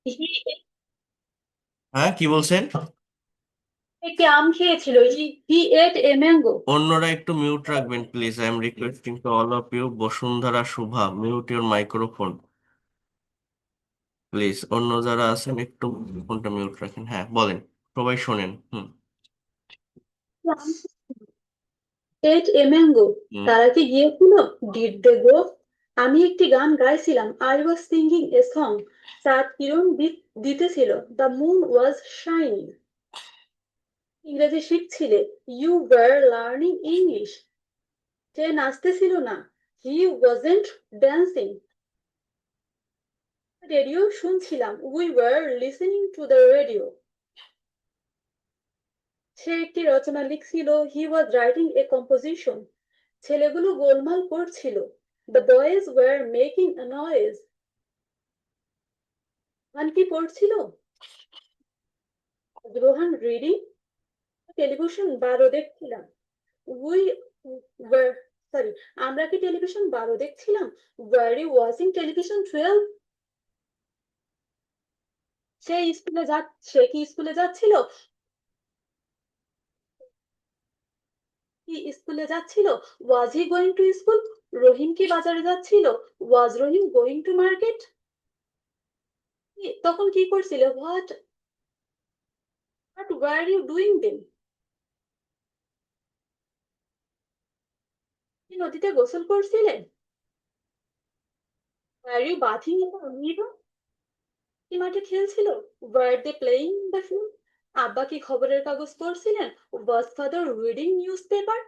He হ্যাঁ, কি বলছেন? একটি আম খেয়েছিল। He ate a mango. অন্যরা একটু মিউট রাখবেন please. I am requesting to all of you. Basundhara, Shubha, mute your microphone please. অন্য যারা আছেন একটু ফোনটা মিউট রাখেন। হ্যাঁ, বলেন। সবাই শোনেন। হুম। Ate a mango. হুম। তারা কি গিয়েছিল? Did they go? আমি একটি গান গাইছিলাম। I was singing a song. চাঁদ কিরণ দিতেছিল। The moon was shining. ইংরেজি শিখছিলে। You were learning English. সে নাচতেছিল না। He wasn't dancing. রেডিও শুনছিলাম। We were listening to the radio. সে একটি রচনা লিখছিল। He was writing a composition. ছেলেগুলো গোলমাল করছিল। The boys were making a noise. গান কি পড়ছিল? রোহান রিডিং। টেলিভিশন 12 দেখছিলাম। উই ওয়ার সরি আমরা কি টেলিভিশন 12 দেখছিলাম? Were you watching television 12? সে কি স্কুলে যাচ্ছিল? Was he going to school? Rahim কি বাজারে যাচ্ছিল? Was Rahim going to market? তখন কি করছিল? What were you doing then? কি নদীতে গোসল করছিলেন? Were you bathing in the river? কি মাঠে খেলছিল? Were they playing the field? আব্বা কি খবরের কাগজ পড়ছিলেন? Was father reading news paper?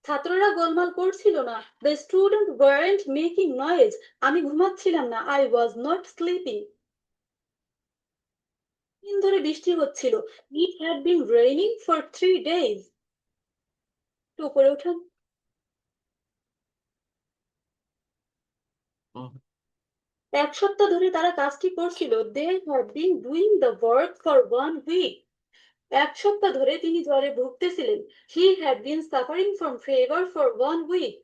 ছাত্ররা গোলমাল করছিল না। The student warrant making noise. আমি ঘুমাচ্ছিলাম না। I was not sleeping. দিন ধরে বৃষ্টি হচ্ছিল। It had been raining for 3 days. একটু উপরে উঠান। হুম। 1 সপ্তাহ ধরে তারা কাজটি করছিল। They had been doing the work for 1 week. 1 সপ্তাহ ধরে তিনি জ্বরে ভুগতেছিলেন। He had been suffering from fever for 1 week.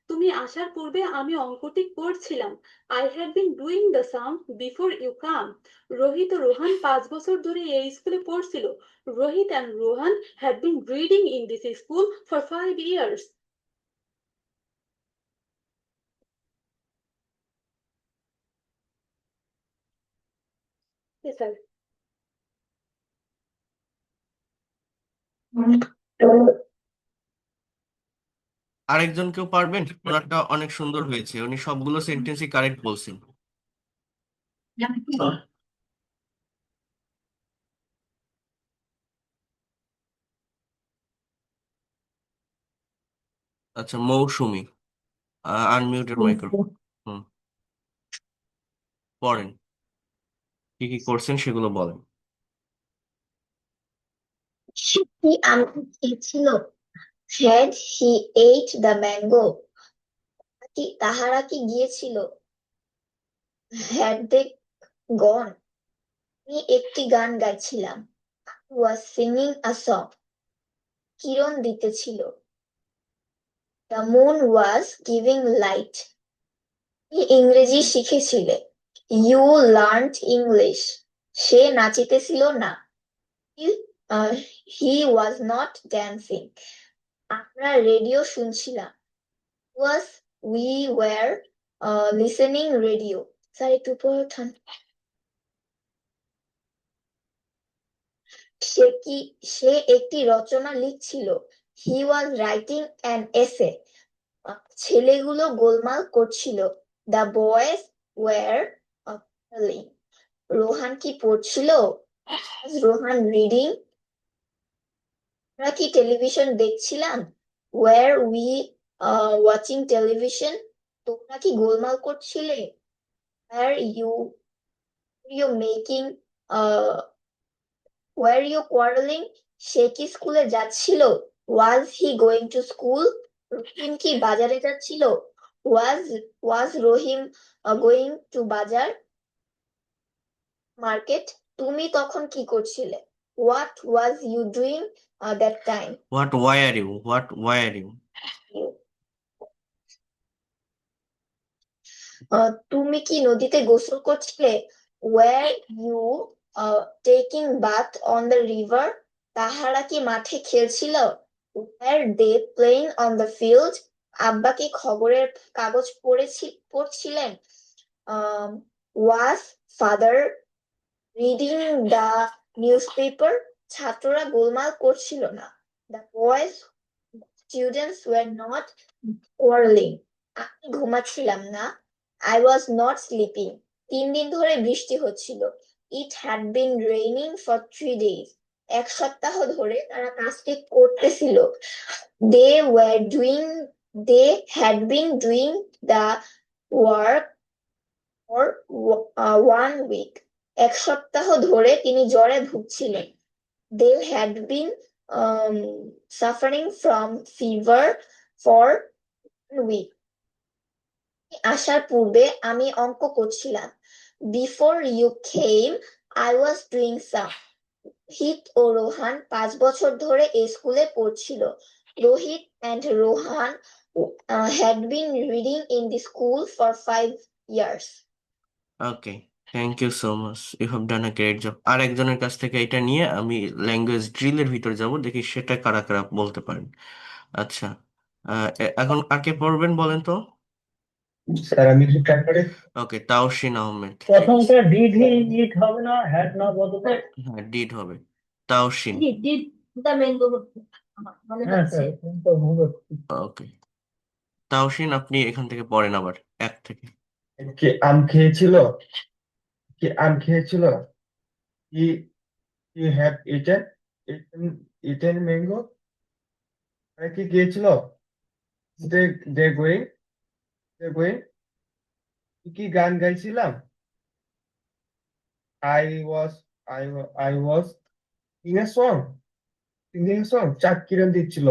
তুমি আসার পূর্বে আমি অঙ্কটি করছিলাম। I had been doing the sum before you come. Rohit ও রোহান 5 বছর ধরে এই স্কুলে পড়ছিল। Rohit and Rohan had been reading in this school for 5 years. Sir. আরেকজন কেউ পারবেন? ওনারটা অনেক সুন্দর হয়েছে, উনি সবগুলো সেন্টেন্সই কারেক্ট বলছেন। আচ্ছা, মৌসুমী, আনমিউটেড মাইক্রোফোন। হুম। পড়েন, কি কি করছেন সেগুলো বলেন। সে কি আঙ্গুর খেয়েছিল? Had he ate the mango? তাহারা কি গিয়েছিল? Had they gone? আমি একটি গান গাইছিলাম। I was singing a song. Kiran দিতেছিল। The moon was giving light. তুমি ইংরেজি শিখেছিলে। You learned English. সে নাচিতেছিল না। He, uh, he was not dancing. আমরা রেডিও শুনছিলাম। Was we were listening radio. Sir একটু উপরে উঠান। সে কি সে একটি রচনা লিখছিল। He was writing an essay. ছেলেগুলো গোলমাল করছিল। The boys were quarreling. Rohan কি পড়ছিল? Was Rohan reading? আমরা কি টেলিভিশন দেখছিলাম? Were we watching television? তোমরা কি গোলমাল করছিলে? Were you making uh, were you quarreling? সে কি স্কুলে যাচ্ছিল? Was he going to school? রহিম কি বাজারে যাচ্ছিল? Was was Rahim going to বাজার মার্কেট? তুমি তখন কি করছিলে? What was you doing that time? What why are you? What why are you? তুমি কি নদীতে গোসল করছিলে? Were you taking bath on the river? তাহারা কি মাঠে খেলছিল? Were they playing on the field? আব্বা কি খবরের কাগজ পড়ছিলেন? Was father reading the news paper? ছাত্ররা গোলমাল করছিল না। The boys students were not quarreling. আমি ঘুমাচ্ছিলাম না। I was not sleeping. 3 দিন ধরে বৃষ্টি হচ্ছিল। It had been raining for 3 days. 1 সপ্তাহ ধরে তারা কাজটি করতেছিল। They were doing, they had been doing the work for 1 week. 1 সপ্তাহ ধরে তিনি জ্বরে ভুগছিলেন। They had been um, suffering from fever for 1 week. আসার পূর্বে আমি অঙ্ক করছিলাম। Before you came, I was doing some. Rohit ও রোহান 5 বছর ধরে এই স্কুলে পড়ছিল। Rohit and Rohan had been reading in the school for 5 years. Okay, thank you so much, you have done a great job. আর একজনের কাছ থেকে এটা নিয়ে আমি ল্যাঙ্গুয়েজ ড্রিলের ভিতর যাব, দেখি সেটা কারা কারা বলতে পারেন। আচ্ছা, এখন কাকে পড়বেন বলেন তো? স্যার আমি একটু ট্রাই করি। ওকে, তাওশিন আহমেদ। প্রথমটা ডিড হি ইট হবে না, হ্যাড না বলতে। হ্যাঁ, ডিড হবে। তাওশিন। Did the mango মনে হ্যাঁ হচ্ছে। স্যার, তো ভুল হচ্ছে। ওকে, তাওশিন আপনি এখান থেকে পড়েন আবার 1 থেকে। কি আম খেয়েছিল? কি আম খেয়েছিল? He he have eaten eaten eaten mango. কি গিয়েছিল? They they going they going. কি গান গাইছিলাম? I was I was sing a song singing song. চাঁদ কিরণ দিচ্ছিল।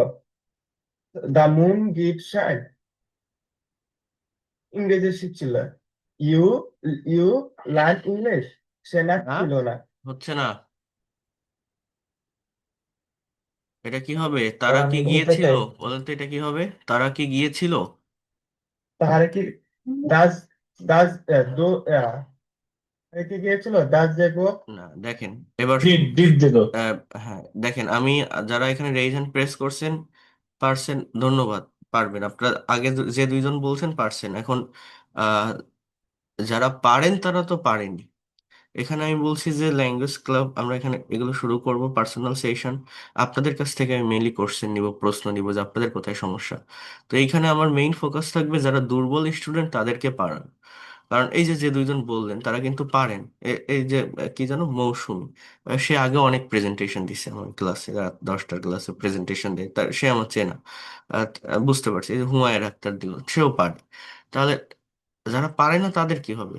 The moon give shine. ইংরেজি শিখছিল। You you learn English. সে না না, ছিল না। হচ্ছে না। এটা কি হবে? তারা কি আমি বলতে গিয়েছিল? চাই, বলেন তো এটা কি হবে? তারা কি গিয়েছিল? তাহারে কি ডাজ ডাজ দো কি গিয়েছিল? ডাজ দে গো? না, দেখেন এবার ডিড দে গো? আহ, হ্যাঁ দেখেন, আমি যারা এখানে রেইজ হ্যান্ড প্রেস করছেন পারছেন, ধন্যবাদ, পারবেন আপনারা। আগে যে দুইজন বলছেন পারছেন, এখন আহ যারা পারেন তারা তো পারেনি। এখানে আমি বলছি যে ল্যাঙ্গুয়েজ ক্লাব, আমরা এখানে এগুলো শুরু করব পার্সোনাল সেশন। আপনাদের কাছ থেকে আমি মেইনলি কোশ্চেন নিব, প্রশ্ন নিব যে আপনাদের কোথায় সমস্যা। তো এইখানে আমার মেইন ফোকাস থাকবে যারা দুর্বল স্টুডেন্ট তাদেরকে পারান। কারণ এই যে যে দুইজন বললেন তারা কিন্তু পারেন। এই যে কি জানো, মৌসুমী, সে আগে অনেক প্রেজেন্টেশন দিছে আমার ক্লাসে, রাত 10টার ক্লাসে প্রেজেন্টেশন দেয়, তার সে আমার চেনা। বুঝতে পারছি। এই যে হুমায়ুন আক্তার দিল, সেও পারে। তাহলে যারা পারে না তাদের কি হবে?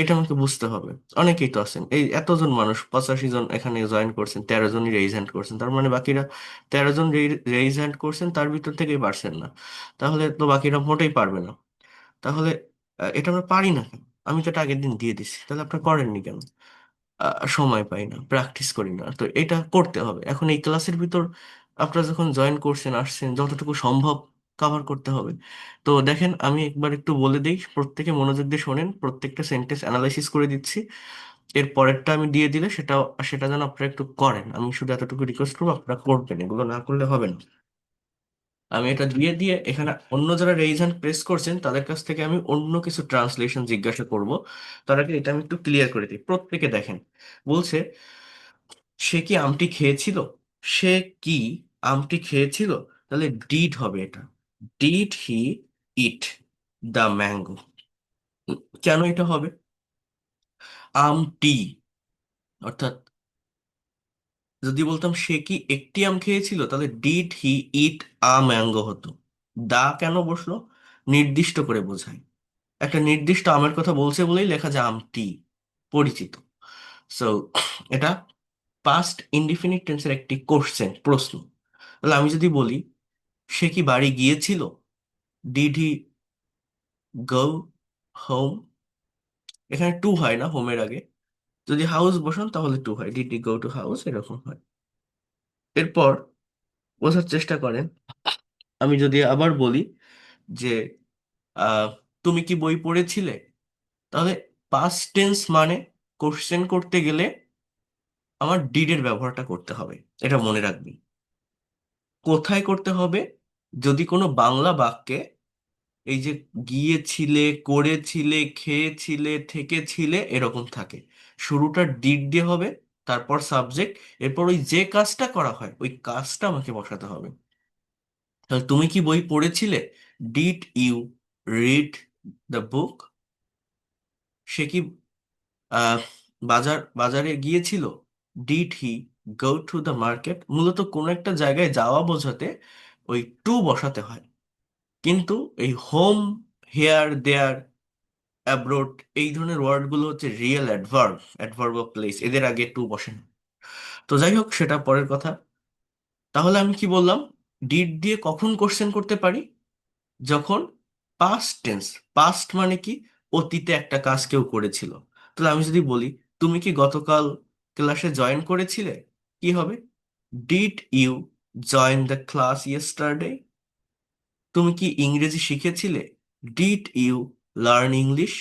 এটা আমাকে বুঝতে হবে। অনেকেই তো আছেন, এই এতজন মানুষ, 85 জন এখানে জয়েন করছেন, 13 জনই রেইজ হ্যান্ড করছেন, তার মানে বাকিরা 13 জন রেইজ হ্যান্ড করছেন, তার ভিতর থেকেই পারছেন না। তাহলে তো বাকিরা মোটেই পারবে না। তাহলে এটা আমরা পারি না কেন? আমি তো এটা আগের দিন দিয়ে দিছি, তাহলে আপনারা করেননি কেন? সময় পাই না, প্র্যাকটিস করি না, তো এটা করতে হবে। এখন এই ক্লাসের ভিতর আপনারা যখন জয়েন করছেন, আসছেন, যতটুকু সম্ভব কভার করতে হবে। তো দেখেন, আমি একবার একটু বলে দিই, প্রত্যেকে মনোযোগ দিয়ে শোনেন, প্রত্যেকটা সেন্টেন্স অ্যানালাইসিস করে দিচ্ছি। এর পরেরটা আমি দিয়ে দিলে সেটা যেন আপনারা একটু করেন। আমি শুধু এতটুকু রিকোয়েস্ট করবো, আপনারা করবেন, এগুলো না করলে হবে না। আমি এটা দিয়ে দিয়ে এখানে অন্য যারা রেইজ হ্যান্ড প্রেস করছেন তাদের কাছ থেকে আমি অন্য কিছু ট্রান্সলেশন জিজ্ঞাসা করব। তার আগে এটা আমি একটু ক্লিয়ার করে দিই। প্রত্যেকে দেখেন, বলছে সে কি আমটি খেয়েছিল? সে কি আমটি খেয়েছিল? তাহলে ডিড হবে এটা। Did he it the mango? কেন এটা হবে? আমটি, অর্থাৎ যদি বলতাম সে কি একটি আম খেয়েছিল, তাহলে did he it a mango হতো। দা কেন বসলো? নির্দিষ্ট করে বোঝায়, একটা নির্দিষ্ট আমের কথা বলছে বলেই লেখা যায় আমটি, পরিচিত। সো এটা পাস্ট ইনডিফিনিট টেন্সের একটি কোশ্চেন, প্রশ্ন। তাহলে আমি যদি বলি সে কি বাড়ি গিয়েছিল, ডিড হি গো হোম? এখানে টু হয় না হোমের আগে, যদি হাউস বসান তাহলে টু হয়, did he go to house, এরকম হয়। এরপর বোঝার চেষ্টা করেন, আমি যদি আবার বলি যে তুমি কি বই পড়েছিলে? তাহলে পাস্ট টেন্স মানে কোশ্চেন করতে গেলে আমার ডিডের ব্যবহারটা করতে হবে, এটা মনে রাখবি। কোথায় করতে হবে? যদি কোনো বাংলা বাক্যে এই যে গিয়েছিলে, করেছিলে, খেয়েছিলে, থেকেছিলে এরকম থাকে, শুরুটা ডিড দিয়ে হবে, তারপর সাবজেক্ট, এরপর ওই যে কাজটা করা হয় ওই কাজটা আমাকে বসাতে হবে। তাহলে তুমি কি বই পড়েছিলে? Did you read the book? সে কি আহ বাজারে গিয়েছিল? Did he go to the market? মূলত কোনো একটা জায়গায় যাওয়া বোঝাতে ওই টু বসাতে হয়। কিন্তু এই হোম, হেয়ার, দেয়ার, অ্যাব্রোড এই ধরনের ওয়ার্ডগুলো হচ্ছে real adverb, adverb of place, এদের আগে টু বসে না। তো যাই হোক, সেটা পরের কথা। তাহলে আমি কি বললাম? ডিড দিয়ে কখন কোশ্চেন করতে পারি? যখন পাস্ট টেন্স। পাস্ট মানে কি? অতীতে একটা কাজ কেউ করেছিল। তাহলে আমি যদি বলি তুমি কি গতকাল ক্লাসে জয়েন করেছিলে, কি হবে? Did you join the class yesterday? তুমি কি ইংরেজি শিখেছিলে? Did you learn English?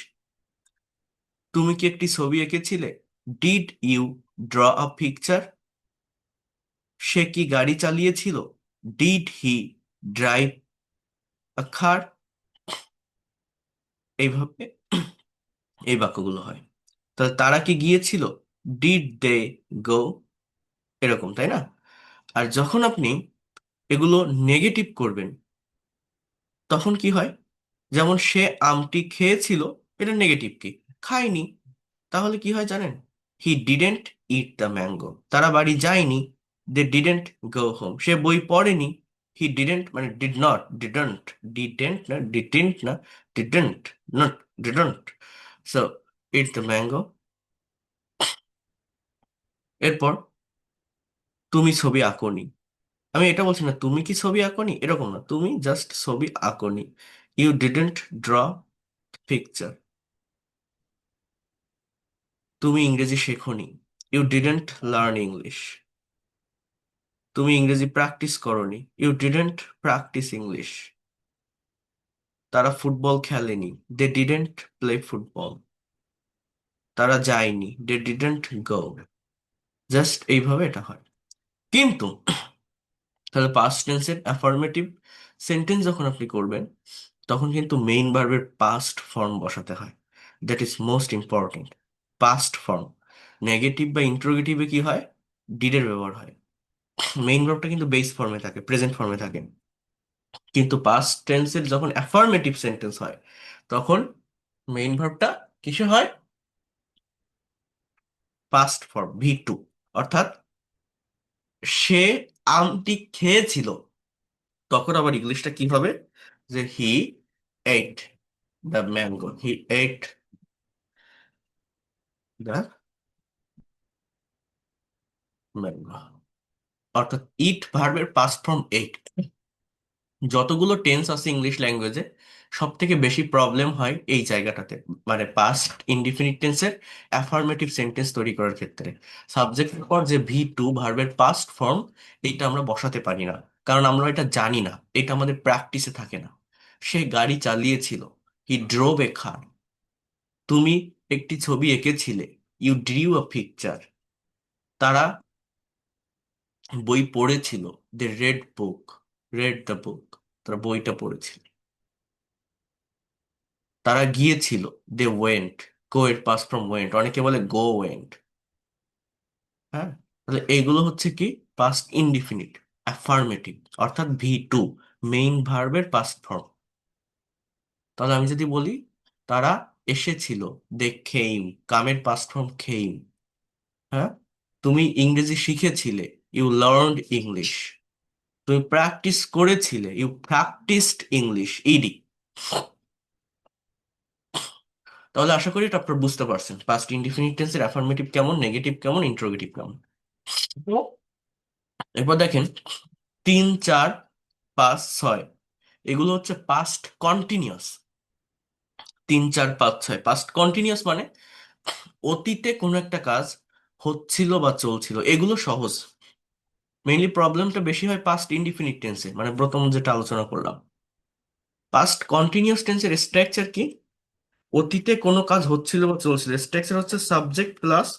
তুমি কি একটি ছবি এঁকেছিলে? Did you draw a picture? সে কি গাড়ি চালিয়েছিল? Did he drive a car? এইভাবে এই বাক্যগুলো হয়। তাহলে তারা কি গিয়েছিল? Did they go? এরকম, তাই না? আর যখন আপনি এগুলো নেগেটিভ করবেন তখন কি হয়? যেমন সে আমটি খেয়েছিল, এটা নেগেটিভ কি? খায়নি। তাহলে কি হয় জানেন? He didn't it the mango. তারা বাড়ি যায়নি, দে ডিডেন্ট গো হোম। সে বই পড়েনি, হি ডিডেন্ট মানে ডিড নট, ডিডন্ট, ডিডেন্ট না, ডিডেন্ট না, didn't, not, didn't. So it the mango. এরপর তুমি ছবি আঁকোনি। আমি এটা বলছি না তুমি কি ছবি আঁকোনি, এরকম না, তুমি জাস্ট ছবি আঁকোনি। You didn't draw picture. তুমি ইংরেজি শেখোনি, ইউ ডিডেন্ট লার্ন ইংলিশ। তুমি ইংরেজি প্র্যাকটিস করনি, ইউ ডিডেন্ট প্র্যাকটিস ইংলিশ। তারা ফুটবল খেলেনি, দে ডিডেন্ট প্লে ফুটবল। তারা যায়নি, দে ডিডেন্ট গো। জাস্ট এইভাবে এটা হয়। কিন্তু তাহলে পাস্ট টেন্সের অ্যাফার্মেটিভ সেন্টেন্স যখন আপনি করবেন তখন কিন্তু মেইন ভার্বের পাস্ট ফর্ম বসাতে হয়। That is most important. Past form. Negative বা ইন্টারোগেটিভে কি হয়? ডিডের ব্যবহার হয়। মেইন ভার্বটা কিন্তু বেস ফর্মে থাকে, প্রেজেন্ট ফর্মে থাকে। কিন্তু পাস্ট টেন্সের যখন অ্যাফার্মেটিভ সেন্টেন্স হয় তখন মেইন ভার্বটা কিসে হয়? Past form, V two. অর্থাৎ সে আমটি খেয়েছিল, তখন আবার ইংলিশটা কি হবে? যে he ate the mango, he ate the mango. অর্থাৎ ইট ভার্বের পাস্ট ফর্ম এইট। যতগুলো টেন্স আছে ইংলিশ ল্যাঙ্গুয়েজে সব থেকে বেশি প্রবলেম হয় এই জায়গাটাতে, মানে পাস্ট ইনডিফিনিট টেন্সের অ্যাফার্মেটিভ সেন্টেন্স তৈরি করার ক্ষেত্রে। সাবজেক্টের পর যে ভি টু ভার্বের পাস্ট ফর্ম, এইটা আমরা বসাতে পারি না, কারণ আমরা এটা জানি না, এটা আমাদের প্র্যাকটিসে থাকে না। সে গাড়ি চালিয়েছিল, হি ড্রোভ এ কার। তুমি একটি ছবি এঁকেছিলে, ইউ ড্রিউ আ পিকচার। তারা বই পড়েছিল, they read book, read the book. তারা বইটা পড়েছিল। তারা গিয়েছিল, দে ওয়েন্ট, গো এর পাস ফ্রম ওয়েন্ট, অনেকে বলে গো ওয়েন্ট। হ্যাঁ, তাহলে এইগুলো হচ্ছে কি? পাস্ট ইনডিফিনিট অ্যাফার্মেটিভ, অর্থাৎ ভি টু, মেইন ভার্বের পাস্ট ফর্ম। তাহলে আমি যদি বলি তারা এসেছিল, দে খেইম, কামের পাস্ট ফর্ম খেইম। হ্যাঁ, তুমি ইংরেজি শিখেছিলে, ইউ লার্নড ইংলিশ। তুমি প্র্যাকটিস করেছিলে, ইউ প্র্যাকটিসড ইংলিশ, ইডি। তাহলে আশা করি এটা আপনারা বুঝতে পারছেন পাস্ট ইনডিফিনিট টেন্সের অ্যাফার্মেটিভ কেমন, নেগেটিভ কেমন, ইন্টারোগেটিভ কেমন। তো এরপর দেখেন 3, 4, 5, 6 এগুলো হচ্ছে পাস্ট কন্টিনিউয়াস। 3, 4, 5, 6 পাস্ট কন্টিনিউয়াস মানে অতীতে কোনো একটা কাজ হচ্ছিল বা চলছিল, এগুলো সহজ। মেইনলি প্রবলেমটা বেশি হয় পাস্ট ইনডিফিনিট টেন্সে, মানে প্রথম যেটা আলোচনা করলাম। পাস্ট কন্টিনিউয়াস টেন্সের স্ট্রাকচার কি? অতীতে কোনো কাজ হচ্ছিল বা চলছিল, স্ট্রাকচার হচ্ছে সাবজেক্ট প্লাস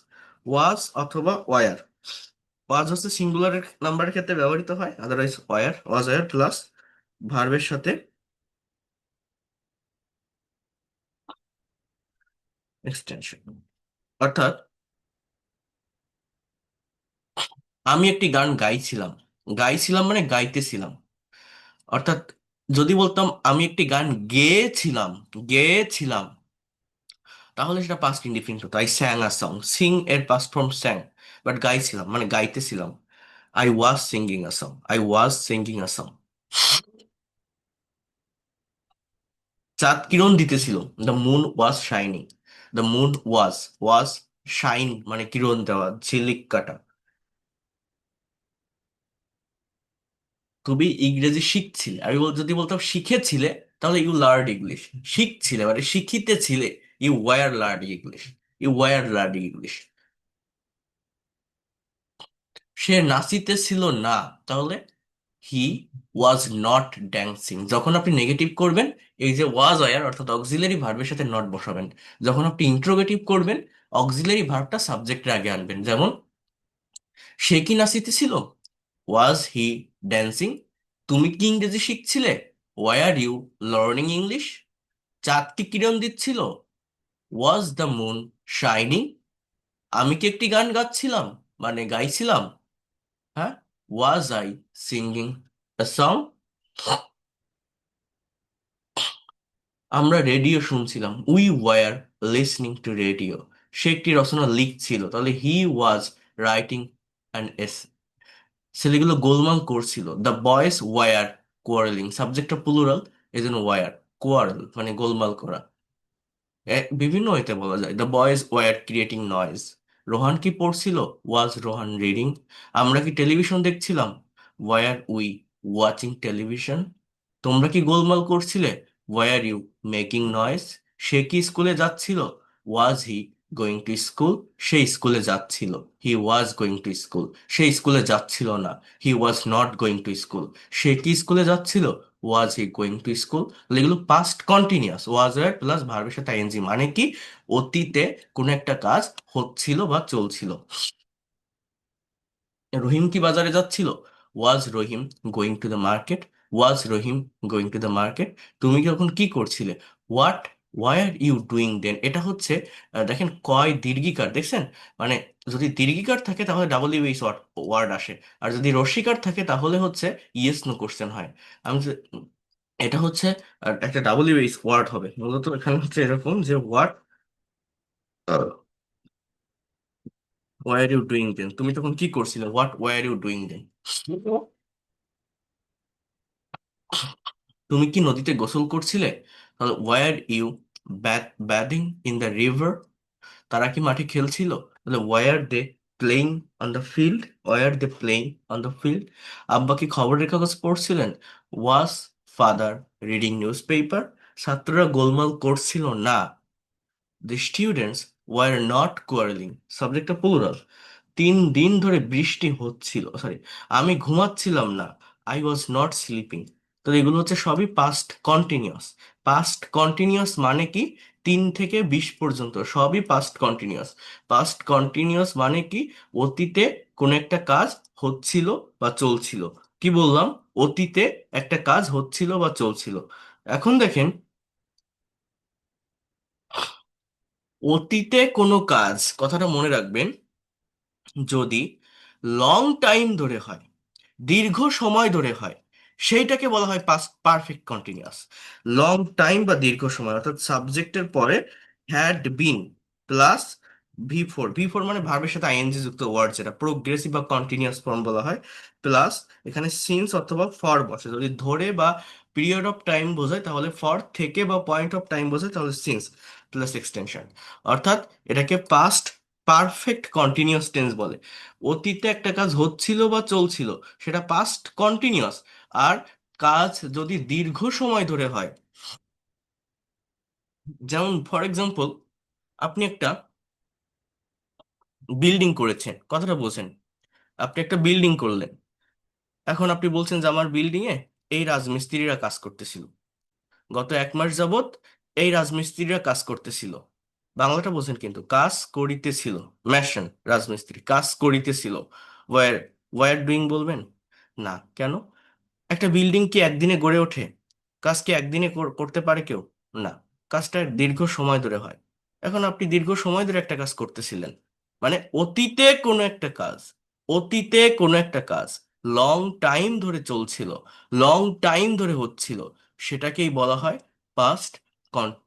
ওয়াজ অথবা ওয়ার। ওয়াজ হচ্ছে সিঙ্গুলার নাম্বারের ক্ষেত্রে ব্যবহৃত হয়, otherwise were, was were plus ভার্বের সাথে এক্সটেনশন। অর্থাৎ আমি একটি গান গাইছিলাম, গাইছিলাম মানে গাইতেছিলাম। অর্থাৎ যদি বলতাম আমি একটি গান গেয়েছিলাম, গেয়েছিলাম, তাহলে সেটা পাস্ট ইনডিফিনিট হতো। I sang a song, sing এর পাস্ট ফর্ম স্যাং, বাট গাইছিলাম মানে গাইতেছিলাম। I was singing a song, I was singing a song. চাঁদ কিরণ দিতেছিল, the moon was shining, the moon was shine মানে কিরণ দেওয়া, ঝিলিক কাটা। তুমি ইংরেজি শিখছিলে, আমি যদি বলতাম শিখেছিলে, তাহলে ইউ লার্ন ইংলিশ। শিখছিলে মানে শিখিতেছিলে, you were learning English, you were learning English. সে নাচিতেছিল না, তাহলে হি ওয়াজ নট ড্যান্সিং। যখন আপনি নেগেটিভ করবেন, এই যে ওয়াজ ওয়ার অর্থাৎ অক্সিলারি ভার্বের সাথে নট বসাবেন। যখন আপনি ইন্ট্রোগেটিভ করবেন, অক্সিলারি ভার্বটা সাবজেক্টের আগে আনবেন। যেমন সে কি নাচিতেছিল, ওয়াজ হি ড্যান্সিং। তুমি কি ইংরেজি শিখছিলে, why are you learning English. চাঁদ কি কিরণ দিচ্ছিল, ওয়াজ দ্য মুন শাইনিং। আমি কি একটি গান গাচ্ছিলাম মানে গাইছিলাম, হ্যাঁ, was I singing a song. আমরা রেডিও শুনছিলাম, we were listening to radio. সে একটি রচনা লিখছিল, তাহলে he was writing an essay. ছেলেগুলো গোলমাল করছিল, দ্য বয়েজ ওয়ার কোয়ারেলিং, সাবজেক্টটা প্লুরাল, এই জন্য ওয়ার, কোয়ারেল মানে গোলমাল করা। বিভিন্ন ওয়েতে বলা যায়, the boys war creating noise. Rohan কি পড়ছিল, ওয়াজ রোহান রিডিং। আমরা কি টেলিভিশন দেখছিলাম, ওয়ার উই ওয়াচিং টেলিভিশন। তোমরা কি গোলমাল করছিলে, ওয়ার ইউ মেকিং নয়েজ। সে কি স্কুলে যাচ্ছিল, was he going to school. সে স্কুলে যাচ্ছিল, he was going to school. সে স্কুলে যাচ্ছিল না, he was not going to school. সে কি স্কুলে যাচ্ছিল, was he going to school. এগুলো past continuous, was were plus ভার্বের সাথে আইএনজি, মানে কি অতীতে কোনো একটা কাজ হচ্ছিল বা চলছিল। রহিম কি বাজারে যাচ্ছিল, was Rahim going to the market. Was Rahim going to the market. তুমি যখন কি করছিলে, what why are you doing then. এটা হচ্ছে দেখেন কয় দীর্ঘিকার দেখছেন, মানে যদি দীর্ঘিকার থাকে তাহলে ডাবল ইউ এইচ ওয়ার্ড আসে, আর যদি রস্যিকার থাকে তাহলে হচ্ছে ইয়েস নো কোশ্চেন হয়। আমি এটা হচ্ছে একটা ডাবল ইউ এইচ ওয়ার্ড হবে মূলত। এখানে হচ্ছে এরকম যে what why are you doing then, তুমি তখন কি করছিলে, what why are you doing then. তুমি কি নদীতে গোসল করছিলে, তাহলে were you bathing in the river. তারা কি মাঠে খেলছিল, তাহলে were they playing on the field, were they playing on the field. আব্বা কি খবরের কাগজ পড়ছিলেন, was father reading news paper. ছাত্ররা গোলমাল করছিল না, the students were not quarrelling, সাবজেক্টটা প্লুরাল। 3 দিন ধরে বৃষ্টি হচ্ছিল, সরি, আমি ঘুমাচ্ছিলাম না, আই ওয়াজ নট স্লিপিং। তো এগুলো হচ্ছে সবই পাস্ট কন্টিনিউয়াস। পাস্ট কন্টিনিউয়াস মানে কি 3 থেকে 20 পর্যন্ত সবই পাস্ট কন্টিনিউয়াস। পাস্ট কন্টিনিউয়াস মানে কি অতীতে কোনো একটা কাজ হচ্ছিল বা চলছিল। কি বললাম, অতীতে একটা কাজ হচ্ছিল বা চলছিল। এখন দেখেন, অতীতে কোনো কাজ, কথাটা মনে রাখবেন, যদি লং টাইম ধরে হয়, দীর্ঘ সময় ধরে হয়, সেইটাকে বলা হয় past perfect continuous. Long time বা দীর্ঘ সময়, অর্থাৎ সাবজেক্টের পরে had been plus V four মানে ভার্বের সাথে আইএনজি যুক্ত ওয়ার্ড, যেটা প্রোগ্রেসিভ বা কন্টিনিউয়াস ফর্ম বলা হয়, প্লাস এখানে সিন্স অথবা ফর বসে। যদি ধরে বা পিরিয়ড অফ টাইম বোঝায় তাহলে ফর, থেকে বা পয়েন্ট অফ টাইম বোঝায় তাহলে সিন্স প্লাস এক্সটেনশন। অর্থাৎ এটাকে পাস্ট পারফেক্ট কন্টিনিউয়াস টেন্স বলে। অতীতে একটা কাজ হচ্ছিল বা চলছিল, সেটা পাস্ট কন্টিনিউয়াস। আর কাজ যদি দীর্ঘ সময় ধরে হয়, যেমন ফর এক্সাম্পল আপনি একটা বিল্ডিং করেছেন, কথাটা বলছেন, আপনি একটা বিল্ডিং করলেন, এখন আপনি বলছেন যে আমার বিল্ডিং এ এই রাজমিস্ত্রিরা কাজ করতেছিল। গত 1 মাস যাবত এই রাজমিস্ত্রিরা কাজ করতেছিল। বাংলাটা বোঝেন কিন্তু, কাজ করিতেছিল। মেশন, রাজমিস্ত্রি কাজ করিতেছিল। ওয়ার, ওয়ার ডুইং বলবেন না কেন? একটা বিল্ডিং কি একদিনে গড়ে ওঠে? কাজ কি একদিনে করতে পারে কেউ? না, কাজটা দীর্ঘ সময় ধরে হয়। এখন আপনি দীর্ঘ সময় ধরে একটা কাজ করতেছিলেন, মানে অতীতে কোনো একটা কাজ, অতীতে কোনো একটা কাজ লং টাইম ধরে চলছিল, লং টাইম ধরে হচ্ছিল, সেটাকেই বলা হয় পাস্ট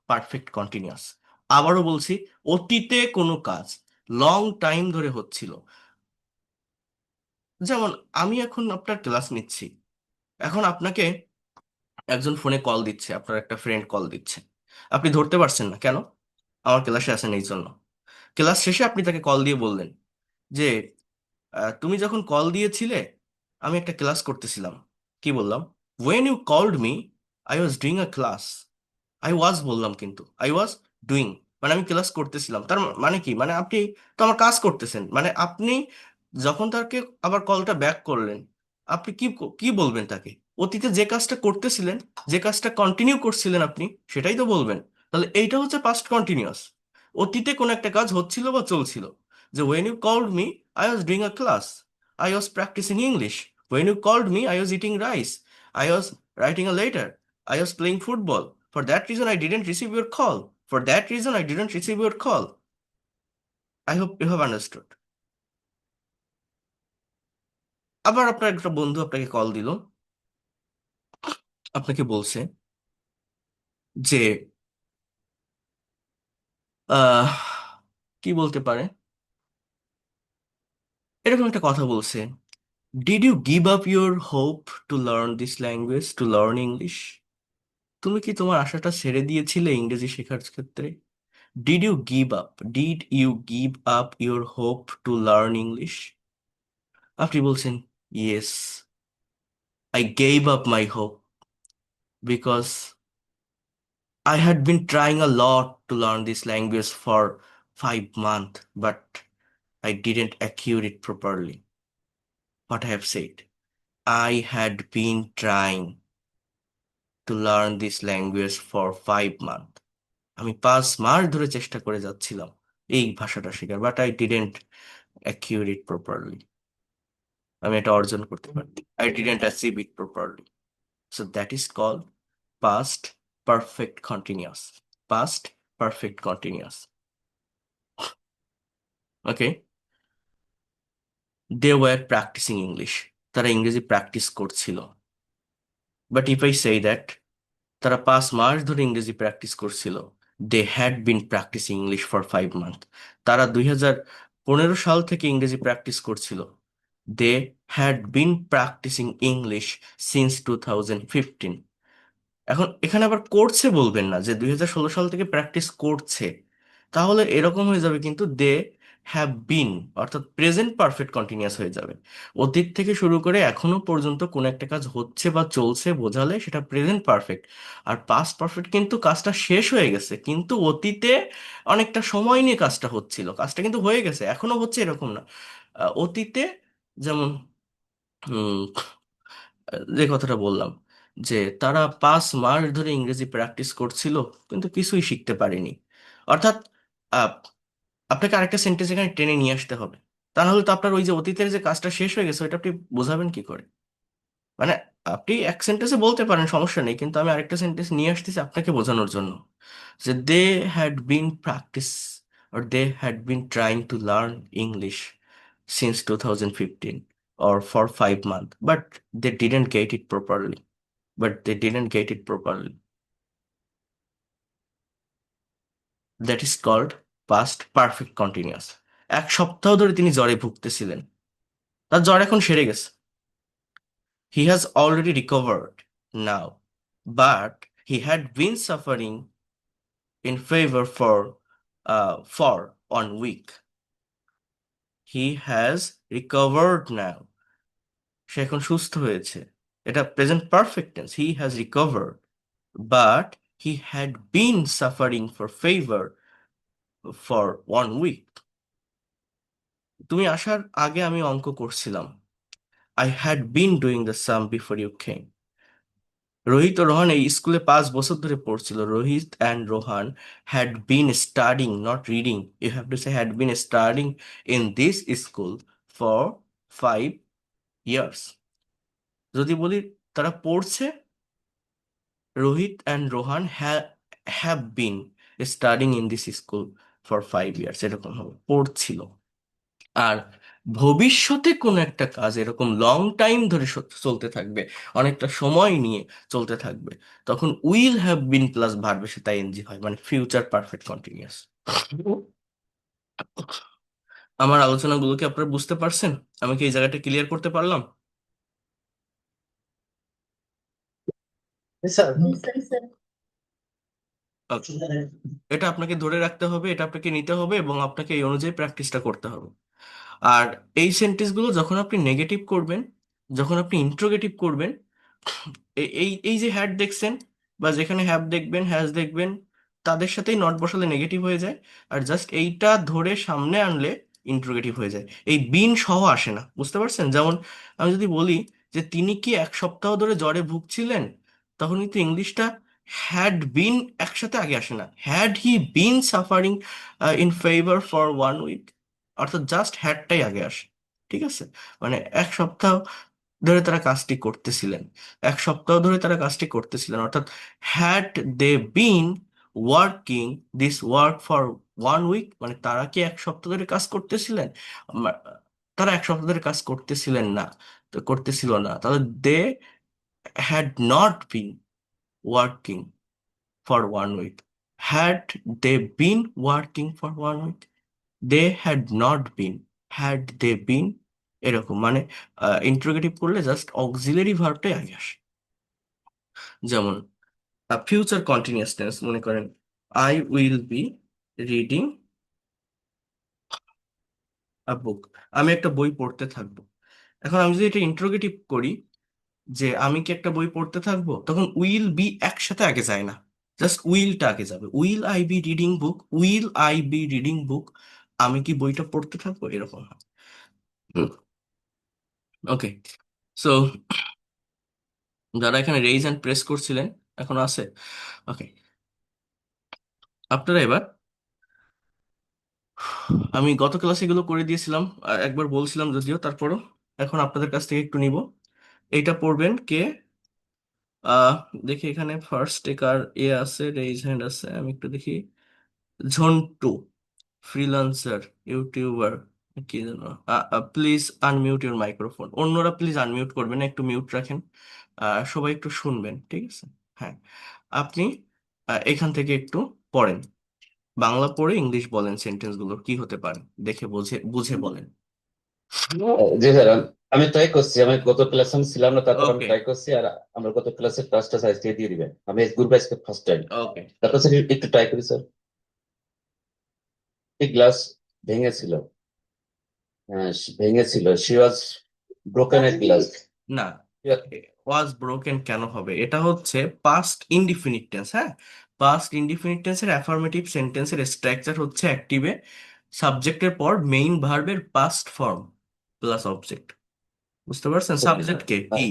পারফেক্ট কন্টিনিউয়াস। আবারও বলছি, অতীতে কোনো কাজ লং টাইম ধরে হচ্ছিল। যেমন আমি এখন আপনার ক্লাস নিচ্ছি, এখন আপনাকে একজন ফোনে কল দিচ্ছে, আপনার একটা ফ্রেন্ড কল দিচ্ছে, আপনি ধরতে পারছেন না কেন? আমার ক্লাসে আছেন এই জন্য। ক্লাস শেষে আপনি তাকে কল দিয়ে বললেন যে তুমি যখন কল দিয়েছিলে আমি একটা ক্লাস করতেছিলাম। কি বললাম? When you called me I was doing a class. I was বললাম, কিন্তু আই ওয়াজ ডুইং, মানে আমি ক্লাস করতেছিলাম। তার মানে কি? মানে আপনি তো আমার কাজ করতেছেন, মানে আপনি যখন তাকে আবার কলটা ব্যাক করলেন, আপনি কি কি বলবেন তাকে? অতীতে যে কাজটা করতেছিলেন, যে কাজটা কন্টিনিউ করছিলেন আপনি, সেটাই তো বলবেন। তাহলে এইটা হচ্ছে পাস্ট কন্টিনিউয়াস। অতীতে কোনো একটা কাজ হচ্ছিল বা চলছিল। যে when you called me I was doing a class, I was practising English. When you called me I was eating rice, I was writing a letter, I was playing football. For that reason, I didn't receive your call. For that reason, I didn't receive your call. I hope you have understood. আবার আপনার একটা বন্ধু আপনাকে call দিল, আপনাকে বলছে যে আহ, কি বলতে পারে, এরকম একটা কথা বলছে, did you give up your hope to learn this language, to learn English? তুমি কি তোমার আশাটা ছেড়ে দিয়েছিলে ইংরেজি শেখার ক্ষেত্রে? Did you give up, did you give up your hope to learn English? আপনি বলছেন, yes, I gave up my hope because I had been trying a lot to learn this language for 5 months, but I didn't acquire it properly. What I have said, I had been trying to learn this language for 5 months. আমি 5 মাস ধরে চেষ্টা করে যাচ্ছিলাম এই ভাষাটা শেখার, but I didn't অ্যাকিউর it properly. আমি এটা অর্জন করতে পারি, I didn't achieve it properly. So that is called past perfect continuous. Past perfect continuous. Okay? They were practicing English. তারা ইংরেজি প্র্যাকটিস করছিল। But if I say that, তারা 5 মাস ধরে ইংরেজি প্র্যাকটিস করছিল। They had been practising English for 5 month. তারা 2015 সাল থেকে ইংরেজি প্র্যাকটিস করছিল। They had been practising English since 2015। এখন এখানে আবার করছে বলবেন না, যে 2016 সাল থেকে প্র্যাকটিস করছে। তাহলে এরকম হয়ে যাবে, কিন্তু দে হ্যাভ বিন, অর্থাৎ প্রেজেন্ট পারফেক্ট কন্টিনিউয়াস হয়ে যাবে। অতীত থেকে শুরু করে এখনো পর্যন্ত কোন একটা কাজ হচ্ছে বা চলছে বোঝালে সেটা প্রেজেন্ট পারফেক্ট। আর পাস্ট পারফেক্ট কিন্তু কাজটা শেষ হয়ে গেছে, কিন্তু অতীতে অনেকটা সময় নিয়ে কাজটা হচ্ছিল, কাজটা কিন্তু হয়ে গেছে, এখনো হচ্ছে, এরকম না। অতীতে যেমন উম, যে কথাটা বললাম, যে তারা 5 মাস ধরে ইংরেজি প্র্যাকটিস করছিল কিন্তু কিছুই শিখতে পারেনি। অর্থাৎ আহ, আপনাকে আরেকটা সেন্টেন্স এখানে টেনে নিয়ে আসতে হবে, তা নাহলে তো আপনার ওই যে অতীতের যে কাজটা শেষ হয়ে গেছে ওইটা আপনি বোঝাবেন কি করে? মানে আপনি এক সেন্টেন্সে বলতে পারেন, সমস্যা নেই, কিন্তু আমি আরেকটা সেন্টেন্স নিয়ে আসতেছি আপনাকে বোঝানোর জন্য, যে they had been practice or they had been trying to learn English since 2015 or for 5 months, but they didn't get it properly. But they didn't get it properly. That is called past perfect continuous. 1 সপ্তাহ ধরে তিনি জ্বরে ভুগতেছিলেন, তার জ্বর এখন সেরে গেছে। He has already recovered now, but he had been suffering in favor for 1 week. He has recovered now. সে এখন সুস্থ হয়েছে। এটা present perfect tense. He has recovered, but he had been suffering for favor for 1 week. তুমি আসার আগে আমি অঙ্ক করছিলাম। I had been doing the sum before you came. Rohit ও রোহান এই স্কুলে 5 বছর ধরে পড়ছিল। Rohit and Rohan had been studying, not reading, you have to say had been studying in this school for 5 years। যদি বলি তারা পড়ছে, Rohit and Rohan have been studying in this school for 5 years, এরকম হবে, পড়ছিল। আর ভবিষ্যতে কোনো একটা কাজ এরকম লং টাইম ধরে চলতে থাকবে, অনেকটা সময় নিয়ে চলতে থাকবে, তখন উইল হ্যাভ বিন প্লাস ভার্বের সাথে আইএনজি হয়, মানে ফিউচার পারফেক্ট কন্টিনিউয়াস। আমার আলোচনাগুলোকে আপনারা বুঝতে পারছেন? আমি কি এই জায়গাটা ক্লিয়ার করতে পারলাম? Sir Okay. এটা আপনাকে ধরে রাখতে হবে, এটা আপনাকে নিতে হবে, এবং আপনাকে এই অনুযায়ী প্র্যাকটিসটা করতে হবে। আর এই সেন্টেন্সগুলো যখন আপনি নেগেটিভ করবেন, যখন আপনি ইন্ট্রোগেটিভ করবেন, এই এই যে হ্যাড দেখছেন, বা যেখানে হ্যাভ দেখবেন, হ্যাজ দেখবেন, তাদের সাথেই নট বসালে নেগেটিভ হয়ে যায়। আর জাস্ট এইটা ধরে সামনে আনলে ইন্ট্রোগেটিভ হয়ে যায়। এই বিন সহ আসে না, বুঝতে পারছেন? যেমন আমি যদি বলি যে তিনি কি 1 সপ্তাহ ধরে জ্বরে ভুগছিলেন, তখন কিন্তু ইংলিশটা হ্যাড বিন একসাথে আগে আসে না। Had he been suffering in favour for 1 week, অর্থাৎ জাস্ট হ্যাডটাই আগে আসে। ঠিক আছে? মানে 1 সপ্তাহ ধরে তারা কাজটি করতেছিলেন, 1 সপ্তাহ ধরে তারা কাজটি করতেছিলেন, অর্থাৎ had they been working this work for 1 week, মানে তারা কি 1 সপ্তাহ ধরে কাজ করতেছিলেন? মা- তারা 1 সপ্তাহ ধরে কাজ করতেছিলেন না, তো করতেছিল না, তাহলে they had not been working for 1 week। Had they been working for 1 week, they had not been, had they been, এরকম। মানে ইন্টারোগেটিভ করলে জাস্ট অক্সিলারি ভার্বটাই আগে আসে। যেমন ফিউচার কন্টিনিউয়াস টেন্স, মনে করেন I will be reading a book, আমি একটা বই পড়তে থাকবো। এখন আমি যদি এটা ইন্টারোগেটিভ করি যে আমি কি একটা বই পড়তে থাকবো, তখন উইল বি একসাথে আগে যায় না, জাস্ট উইলটা আগে যাবে। Will I be reading book, will I be reading book, আমি কি বইটা পড়তে থাকবো, এরকম হয়। ওকে, সো যারা এখানে রেইজ হ্যান্ড প্রেস করছিলেন, এখন আছে? ওকে, আপনারা এবার, আমি গত ক্লাসে এগুলো করে দিয়েছিলাম, একবার বলছিলাম যদিও, তারপরও এখন আপনাদের কাছ থেকে একটু নিব। এইটা পড়বেন কে? আহ দেখি এখানে ফার্স্ট টেকার এ আছে, রেইজ হ্যান্ড আছে, আমি একটু দেখি। ঝন্টু, ফ্রিল্যান্সার, ইউটিউবার, কি যেন, প্লিজ আনমিউট ইউর মাইক্রোফোন। অন্যরা প্লিজ আনমিউট করবেন না, একটু মিউট রাখেন, সবাই একটু শুনবেন, ঠিক আছে? হ্যাঁ, আপনি এখান থেকে একটু পড়েন, বাংলা পড়ে ইংলিশ বলেন, সেন্টেন্স গুলো কি হতে পারে দেখে বুঝে বুঝে বলেন। জি স্যার, আমি ট্রাই করছি। আমি গত ক্লাসে আমি ছিলাম না, তারপর আমি ওকে, ট্রাই করছি। আর আমার গত ক্লাসের ক্লাসটা সাইজ দিয়ে দিবেন। আমি গ্রুপ আজকে ফার্স্ট টাইম। ওকে। তারপর স্যার একটু ট্রাই করি স্যার। এই গ্লাস ভেঙেছিল। হ্যাঁ, ভেঙেছিল। She was broken a glass. না, ওয়াজ ব্রোকেন কেন হবে? এটা হচ্ছে পাস্ট ইনডিফিনিট টেন্স। হ্যাঁ, পাস্ট ইনডিফিনিট টেন্সের অ্যাফার্মেটিভ সেন্টেন্সের স্ট্রাকচার হচ্ছে অ্যাক্টিভে সাবজেক্টের পর মেইন ভার্বের পাস্ট ফর্ম প্লাস অবজেক্ট। বুঝতে পারছেন? ওকে সাবজেক্ট কে? হি।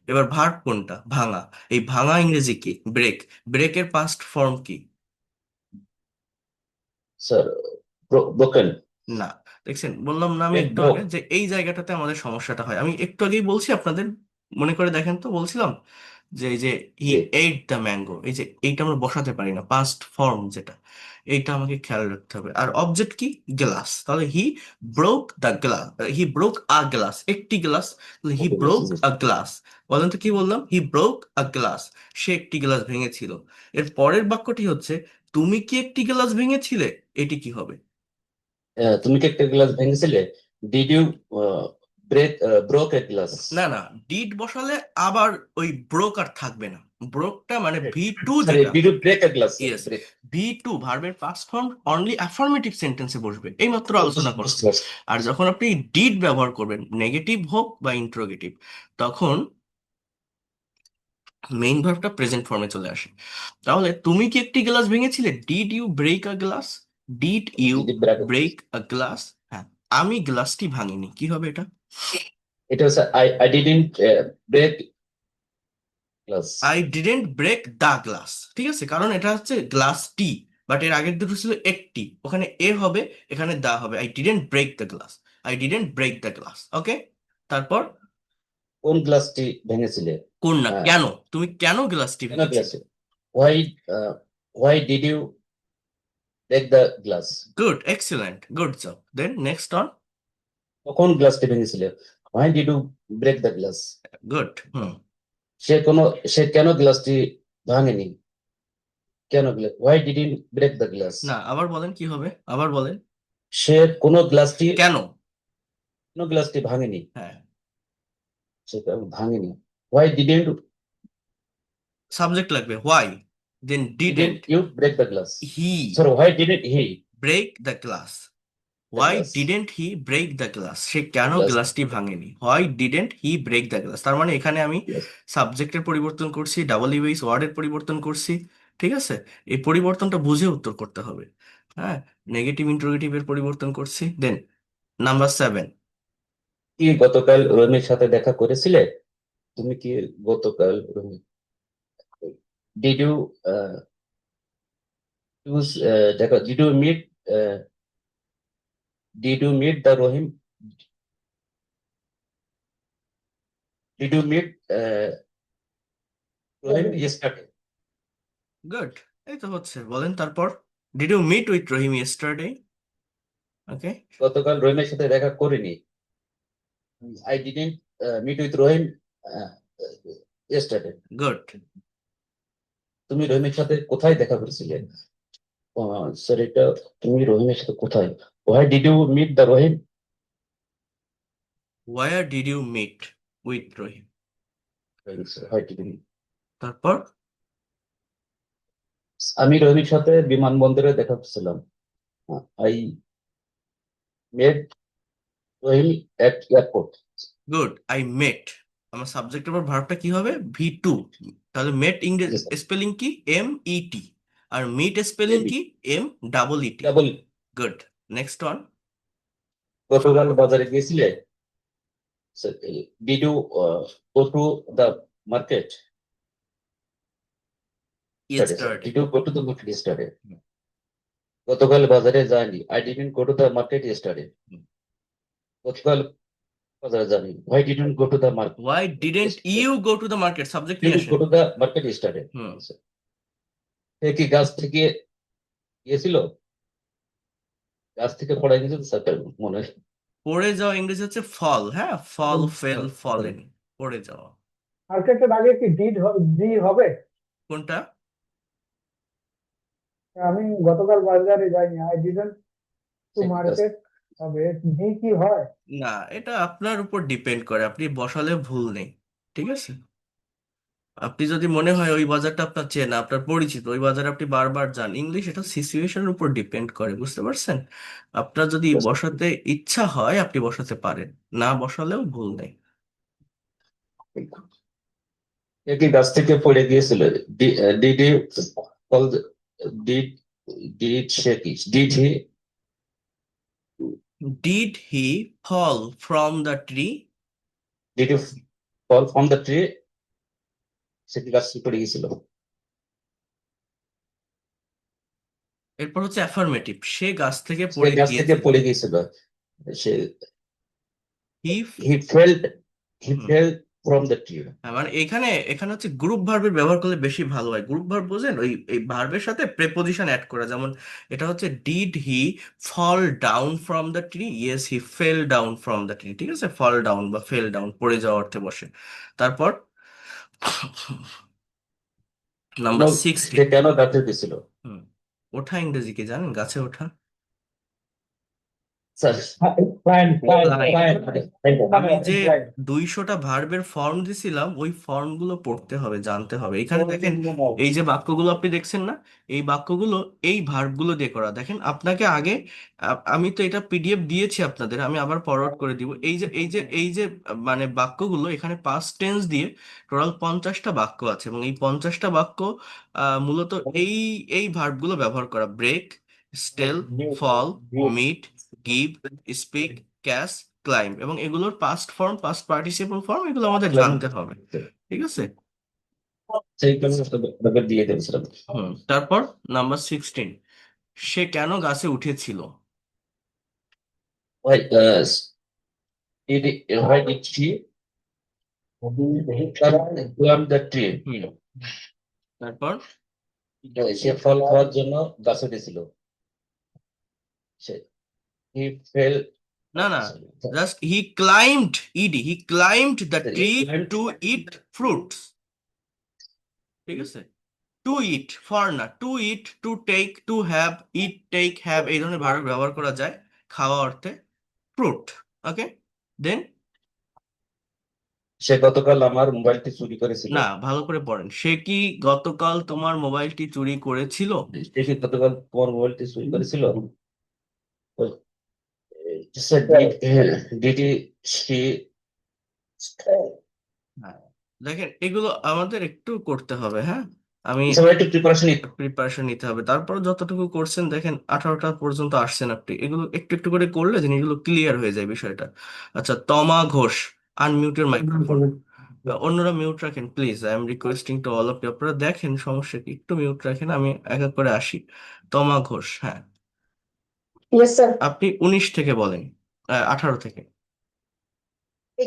এবার ভার্ব কোনটা? ভাঙা। এই ভাঙা ইংরেজি কি? ব্রেক। ব্রেকের পাস্ট ফর্ম কি? Sir, broken. না, দেখছেন, বললাম না আমি একটু ব্রোক। আগে যে এই জায়গাটাতে আমাদের সমস্যাটা হয়। আমি একটু আগেই বলছি আপনাদের, মনে করে দেখেন তো, বলছিলাম যে এই যে হি জি। এইট দ্য ম্যাঙ্গো, এই যে এইটা আমরা বসাতে পারি না, পাস্ট ফর্ম যেটা, এইটা আমাকে খেয়াল রাখতে হবে। আর অবজেক্ট কি? গ্লাস। তাহলে হি broke the glass, he broke a glass, একটি গ্লাস, তাহলে হি ওকে, ব্রোক জি। A glass. বলেন তো কি বললাম? হি ব্রোক আ গ্লাস, সে একটি গ্লাস ভেঙেছিল। এর পরের বাক্যটি হচ্ছে তুমি কি একটি গ্লাস ভেঙেছিলে, এটি কি হবে? তুমি কি একটা গ্লাস ভেঙেছিলে? Did you break broke a glass? না না, ডিড বসালে আবার ওই ব্রোক আর থাকবে না। ব্রোকটা মানে V2 সরি, যেটা, did you break a glass? Yes, V2 ভার্বের পাস্ট ফর্ম অনলি অ্যাফার্মেটিভ সেন্টেন্সে বসবে, এই মাত্র আলোচনা করছি। বুঝতে পারছি। আর যখন আপনি ডিড ব্যবহার করবেন, নেগেটিভ হোক বা ইন্ট্রোগেটিভ, তখন মেইন ভার্বটা প্রেজেন্ট ফর্মে চলে আসে। তাহলে তুমি কি একটি গ্লাস ভেঙেছিলে? Did you break a glass? Did you did you break? Break a glass? হ্যাঁ, আমি গ্লাসটি ভাঙিনি, কি হবে এটা? এটা হচ্ছে I didn't break glass I didn't break the glass, ঠিক আছে, কারণ এটা হচ্ছে গ্লাস টি, বাট এর আগের দুটো ছিল একটি, ওখানে এ হবে, এখানে দা হবে। I didn't break the glass, I didn't break the glass. Okay, তারপর কোন গ্লাসটি ভেঙেছিলে? কোন না, হ্যাঁ, কেন, তুমি কেন গ্লাসটি কেন ভেঙেছিলে? গ্লাসে? Why why did you break the glass? Good, excellent, good job. Then next on. কখন গ্লাসটি ভেঙেছিলে? Why did you break the glass? Good. Hmm. সে কেন গ্লাসটি ভাঙেনি? কেন why did you break the glass? না, আবার বলেন, কি হবে, আবার বলেন। সে গ্লাসটি কেন? ভাঙেনি। হ্যাঁ, সে কেন ভাঙেনি? হোয়াই ডিডেন্ট সাবজেক্ট লাগবে why, then didn't you break the glass? He sorry, why didn't he break the glass. The why glass? Didn't he break the glass, সে কেন গ্লাস গ্লাসটি ভাঙেনি। Why didn't he break the glass, তার মানে এখানে আমি সাবজেক্টের পরিবর্তন করছি, ডাবল ইউএস ওয়ার্ডের পরিবর্তন করছি, ঠিক আছে। এই পরিবর্তনটা বুঝে উত্তর করতে হবে। হ্যাঁ, নেগেটিভ ইন্টারোগেটিভের পরিবর্তন করছি। দেন নাম্বার 7। কি গতকাল রোহিণীর সাথে দেখা করেছিলে? তুমি কি গতকাল ডিড ইউ দেখা did you meet the Rahim did you meet Rahim yesterday? Good, এই তো হচ্ছে, বলেন তারপর। Did you meet with Rahim yesterday? Okay, গতকাল রহিমের সাথে দেখা করিনি। I didn't meet with Rahim yesterday. Good. তুমি রহিমের সাথে কোথায় দেখা করেছিলে? স্যার, এটা তুমি রহিমের সাথে কোথায়? Why did you meet the Rahim? Were did you meet with Rahim? Why did you? তারপর আমি রহিমের সাথে বিমানবন্দরে দেখা করছিলাম। I met Rahim at airport. Good, I met, আমার সাবজেক্টের পর ভার্বটা কি হবে, V2। তাহলে মেট ইংরেজি স্পেলিং কি, MET, আর মিট স্পেলিং কি, MEET। Double. Good, next one. গতকাল বাজারে গিয়েছিলে? Did you go to the market? Yesterday. Did you go to the market yesterday? গতকাল বাজারে যায়নি। I didn't go to the market yesterday. গতকাল বাজারে যায়নি। Why didn't go to the market? Why didn't you go to the market, subject নিয়ে didn't আসেন। Go to the market yesterday. Hmm. সে কি গাছ থেকে গিয়েছিল? গাছ থেকে পড়ে গেছিল স্যার, মনে হয়। পড়ে যাওয়া ইংরেজি হচ্ছে ফল, হ্যাঁ, ফল, ফেল, ফলেন, পড়ে যাওয়া। মার্কেটের আগে কি ডি হবে? কোনটা? আমি গতকাল বাজারে যাইনি, আই ডিডন্ট টু সে কি গাছ- মার্কেট হবে, ডি কি হয়? না, এটা আপনার উপর ডিপেন্ড করে, আপনি বসালে ভুল নেই, ঠিক আছে। আপনি যদি মনে হয় ওই বাজারটা আপনার চেনা, আপনার পরিচিত, ওই বাজারে আপনি বারবার যান, ইংলিশ এটা সিচুয়েশনের উপর ডিপেন্ড করে, বুঝতে পারছেন। আপনার যদি বসাতে ইচ্ছা হয় আপনি বসাতে পারেন, না বসালেও ভুল নেই। সে কি গাছ থেকে পড়ে গিয়েছিল? Did you fall? Did did সে কি did he did he fall from the tree? Did you fall from the tree? সে কি গাছ থেকে পড়ে গিয়েছিল? এরপর হচ্ছে অ্যাফার্মেটিভ, সে গাছ থেকে সে পড়ে গাছ থেকে গিয়েছিল। পড়ে গিয়েছিল। সে হি হি ফেল ফ্রম দ্য ট্রি। মানে এখানে এখানে হচ্ছে গ্রুপ ভার্বের ব্যবহার করলে বেশি ভালো হয়। গ্রুপ ভার্ব বোঝেন, ওই এই ভার্বের সাথে প্রেপোজিশন অ্যাড করা, যেমন এটা হচ্ছে did he fall down from the tree, yes he fell down from the tree, ঠিক আছে, ফল ডাউন বা ফেল ডাউন পড়ে যাওয়া অর্থে বসে। তারপর নাম্বার সে 16। কেন গাছে গেছিল? হুম, ওঠা ইংরেজি কি জানেন, গাছে ওঠা? স্যার, আমি যে 200টা ভার্বের ফর্ম দিছিলাম, ওই ফর্মগুলো পড়তে হবে, জানতে হবে। এখানে দেখেন, এই যে বাক্যগুলো আপনি দেখছেন না, এই বাক্যগুলো এই ভার্বগুলো দিয়ে করা। দেখেন আপনাকে আগে আমি তো এটা PDF দিয়েছি আপনাদের, আমি আবার ফরওয়ার্ড করে দিব। এই যে মানে বাক্যগুলো এখানে পাস্ট টেন্স দিয়ে টোটাল 50টা বাক্য আছে, এবং এই 50টা বাক্য মূলত এই এই ভার্বগুলো ব্যবহার করা: break, steal, fall, meet, give, speak, catch, climb, এবং এগুলোর past form, past participle form, এগুলো আমাদের জানতে হবে, ঠিক আছে। সেই কারণে আপনাকে দিয়ে দেবো স্যার। তারপর নাম্বার 16, সে কেন গাছে উঠেছিল? Why why did she climb the tree? তারপর সে ফল খাওয়ার জন্য গাছে উঠেছিল। সে he fell না না, just he climbed, he climbed the He tree climbed- to eat fruits. ঠিক আছে, টু ইট, ফর না, to eat, to take, to have, eat, take, have এই ধরনের ভার্ব ব্যবহার করা যায় খাওয়া অর্থে, ফ্রুট। ওকে, দেন সে গতকাল আমার মোবাইলটি চুরি করেছিল। না, ভালো করে পড়েন। সে কি গতকাল তোমার মোবাইলটি চুরি করেছিল? সে কি গতকাল তোমার মোবাইলটি চুরি করেছিল? Did she হ্যাঁ, দেখেন এগুলো আমাদের একটু করতে হবে, হ্যাঁ, আমি সবাই একটু প্রিপারেশন প্রিপারেশন নিতে হবে। তারপর যতটুকু করছেন দেখেন 18টা পর্যন্ত আসছেন আপনি, এগুলো একটু একটু করে করলে জিনিসগুলো ক্লিয়ার হয়ে যায় বিষয়টা। আচ্ছা, তমা ঘোষ, আনমিউটের মাইক্রোফোন। অন্যরা মিউট রাখেন please, I am requesting to all of you. আপনারা দেখেন সমস্যা কি, একটু মিউট রাখেন, আমি এক এক করে আসি। তমা ঘোষ, হ্যাঁ, ইয়েস স্যার। আপনি 19 থেকে বলেন, 18 থেকে।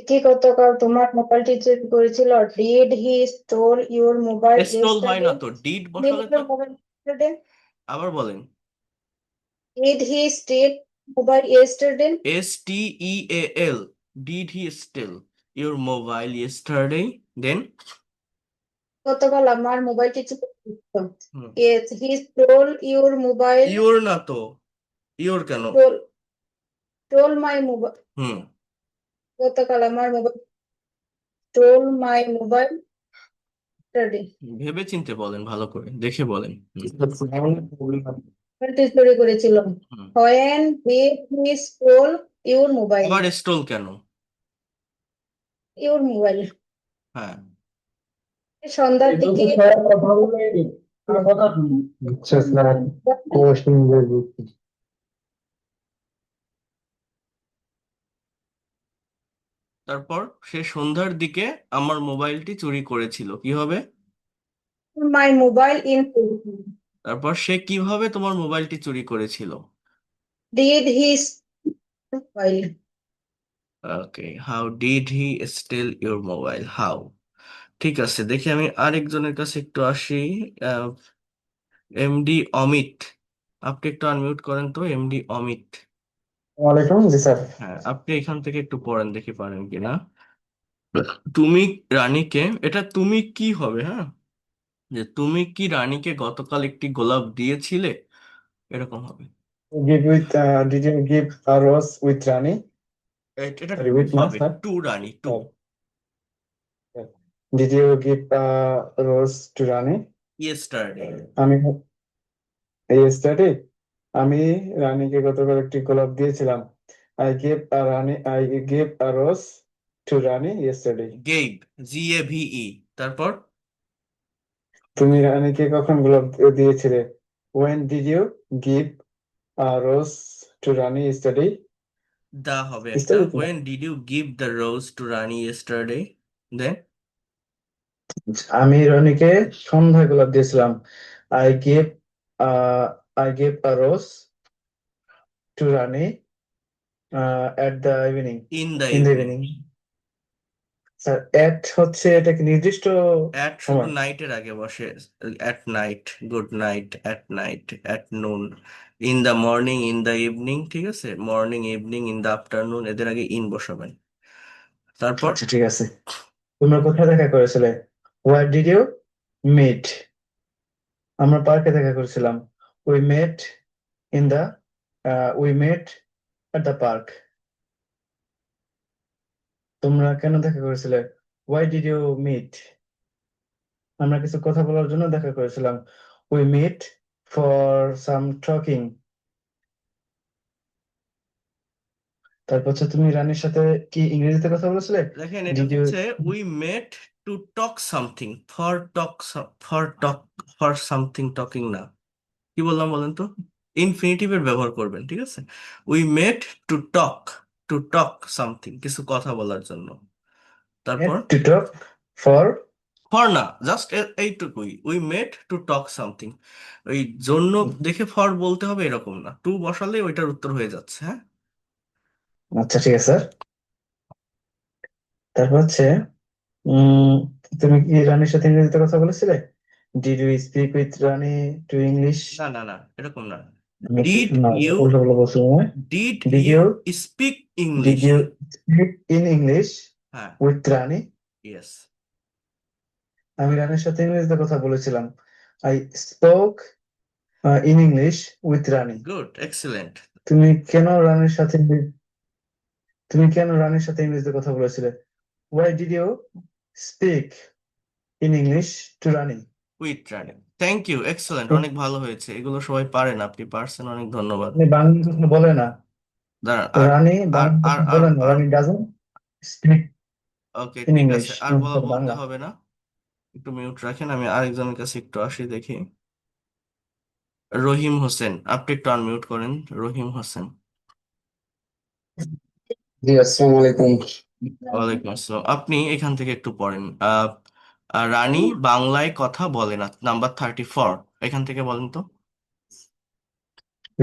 কি গতকাল তোমার মোবাইলটি চুরি করেছিল? Did he stole your mobile stole হয় না ইয়েস্টারডে? তো, ডিড বসালে তো। Mobile yesterday? আবার বলেন। Did he steal mobile yesterday? STEAL, did he steal your mobile yesterday? Then গতকাল আমার মোবাইলটি চুরি করেছিল। Hmm, yes he stole your mobile your না তো, your কেন? Stole my mobile. হুম, গতকাল আমার mobile stole my mobile yesterday. ভেবে চিন্তে বলেন, ভালো করে দেখে বলেন। মোবাইলটি চুরি করেছিল। Hmm. When did he stole your mobile? আবার স্টোল কেন? Your mobile. হ্যাঁ, সন্ধ্যার দিকে আচ্ছা স্যার, কোশ্চেন তারপর সে সন্ধ্যার দিকে আমার মোবাইলটি চুরি করেছিল, কি হবে? মাই মোবাইল ইন তারপর সে কিভাবে তোমার মোবাইলটি চুরি করেছিল? Did he mobile? Okay, how did he steal your mobile, how. ঠিক আছে, দেখি আমি আরেকজনের কাছে একটু আসি। MD অমিত, আপনি একটু আনমিউট করেন তো, MD অমিত। ওয়ালাইকুম, জি স্যার। হ্যাঁ, আপনি এখান থেকে একটু পড়েন, দেখি পারেন কিনা। তুমি রানীকে, এটা তুমি কি হবে, হ্যাঁ, যে তুমি কি রানীকে গতকাল একটি গোলাপ দিয়েছিলে, এরকম হবে। Did you give a rose with Rani? এটা Repeat না হবে sir. To Rani, to. Did you give a rose to Rani? Yesterday. আমি yesterday আমি রানীকে গতকাল একটি গোলাপ দিয়েছিলাম। I gave a rose to Rani yesterday. Gave, GAVE। তারপর তুমি রানীকে কখন গোলাপ দিয়েছিলে? When did you give a rose to Rani yesterday? দা হবে একটা, Yesterday তো? when did you give the rose to Rani yesterday? Then আমি রনিকে সন্ধ্যায় গোলাপ দিয়েছিলাম। I gave uh, I gave a rose to Rani at the evening. in the In the evening। evening. Sir, at হচ্ছে এটা কি নির্দিষ্ট at শুধু সময়? নাইটের আগে বসে, at night, good night, at night, at noon, in the morning, in the evening, ঠিক আছে, morning, evening, in the afternoon, এদের আগে ইন বসাবেন। তারপর আচ্ছা ঠিক আছে। তোমরা কোথায় দেখা করেছিলে? Where did you meet? আমরা পার্কে দেখা করেছিলাম। We met in the we met at the park. তোমরা কেন দেখা করেছিলে? Why did you meet? আমরা কিছু কথা বলার জন্য দেখা করেছিলাম। We meet for some talking. তারপর হচ্ছে তুমি রানীর সাথে কি ইংরেজিতে কথা বলেছিলে? দেখেন, এটা Did you হচ্ছে we met to talk something, for something talking না। কি বললাম বলেন তো? ইনফিনিটিভের ব্যবহার করবেন, ঠিক আছে। We met to talk something, কিছু কথা বলার জন্য। তারপর met to talk for for না, জাস্ট এইটুকুই, we met to talk something. ওই জন্য দেখে ফর বলতে হবে এরকম না, টু বসালে ওইটার উত্তর হয়ে যাচ্ছে। হ্যাঁ, আচ্ছা ঠিক আছে স্যার। তারপর হচ্ছে উম তুমি কি রানীর সাথে ইংরেজিতে কথা বলেছিলে? Did you speak with Rani to English? না না না, এরকম না। ডিড না, ইউ উল্টো পাল্টা বলছো মনে হয়। Did did you you speak did English? You speak in English হ্যাঁ, উইথ রানী? ইয়েস, আমি রানীর সাথে ইংরেজিতে কথা বলেছিলাম। I spoke in English with Rani. Good, excellent. তুমি কেন রানীর সাথে ইংরেজিতে কথা বলেছিলে? Why did you speak in English to Rani? With Rani. Thank you, excellent, অনেক ভালো হয়েছে। এগুলো সবাই পারেন, আপনি পারছেন, অনেক ধন্যবাদ। রানী বাংলা কথা বলে না। দাঁড়ান, আর রানী আর বাংলা আর কথা আর বলে না। আর রানী doesn't speak ওকে, in ঠিক English আছে, আর for বলতে বাংলা। হবে না। একটু মিউট রাখেন, আমি আরেকজনের কাছে একটু আসি, দেখি। রহিম হোসেন, আপনি একটু আনমিউট করেন। রহিম হোসেন। জি আসসালামু আলাইকুম। ওয়ালাইকুম আসসালাম। আপনি এখান থেকে একটু পড়েন। রানী বাংলায় কথা বলে না, নাম্বার 34, এখান থেকে বলেন তো।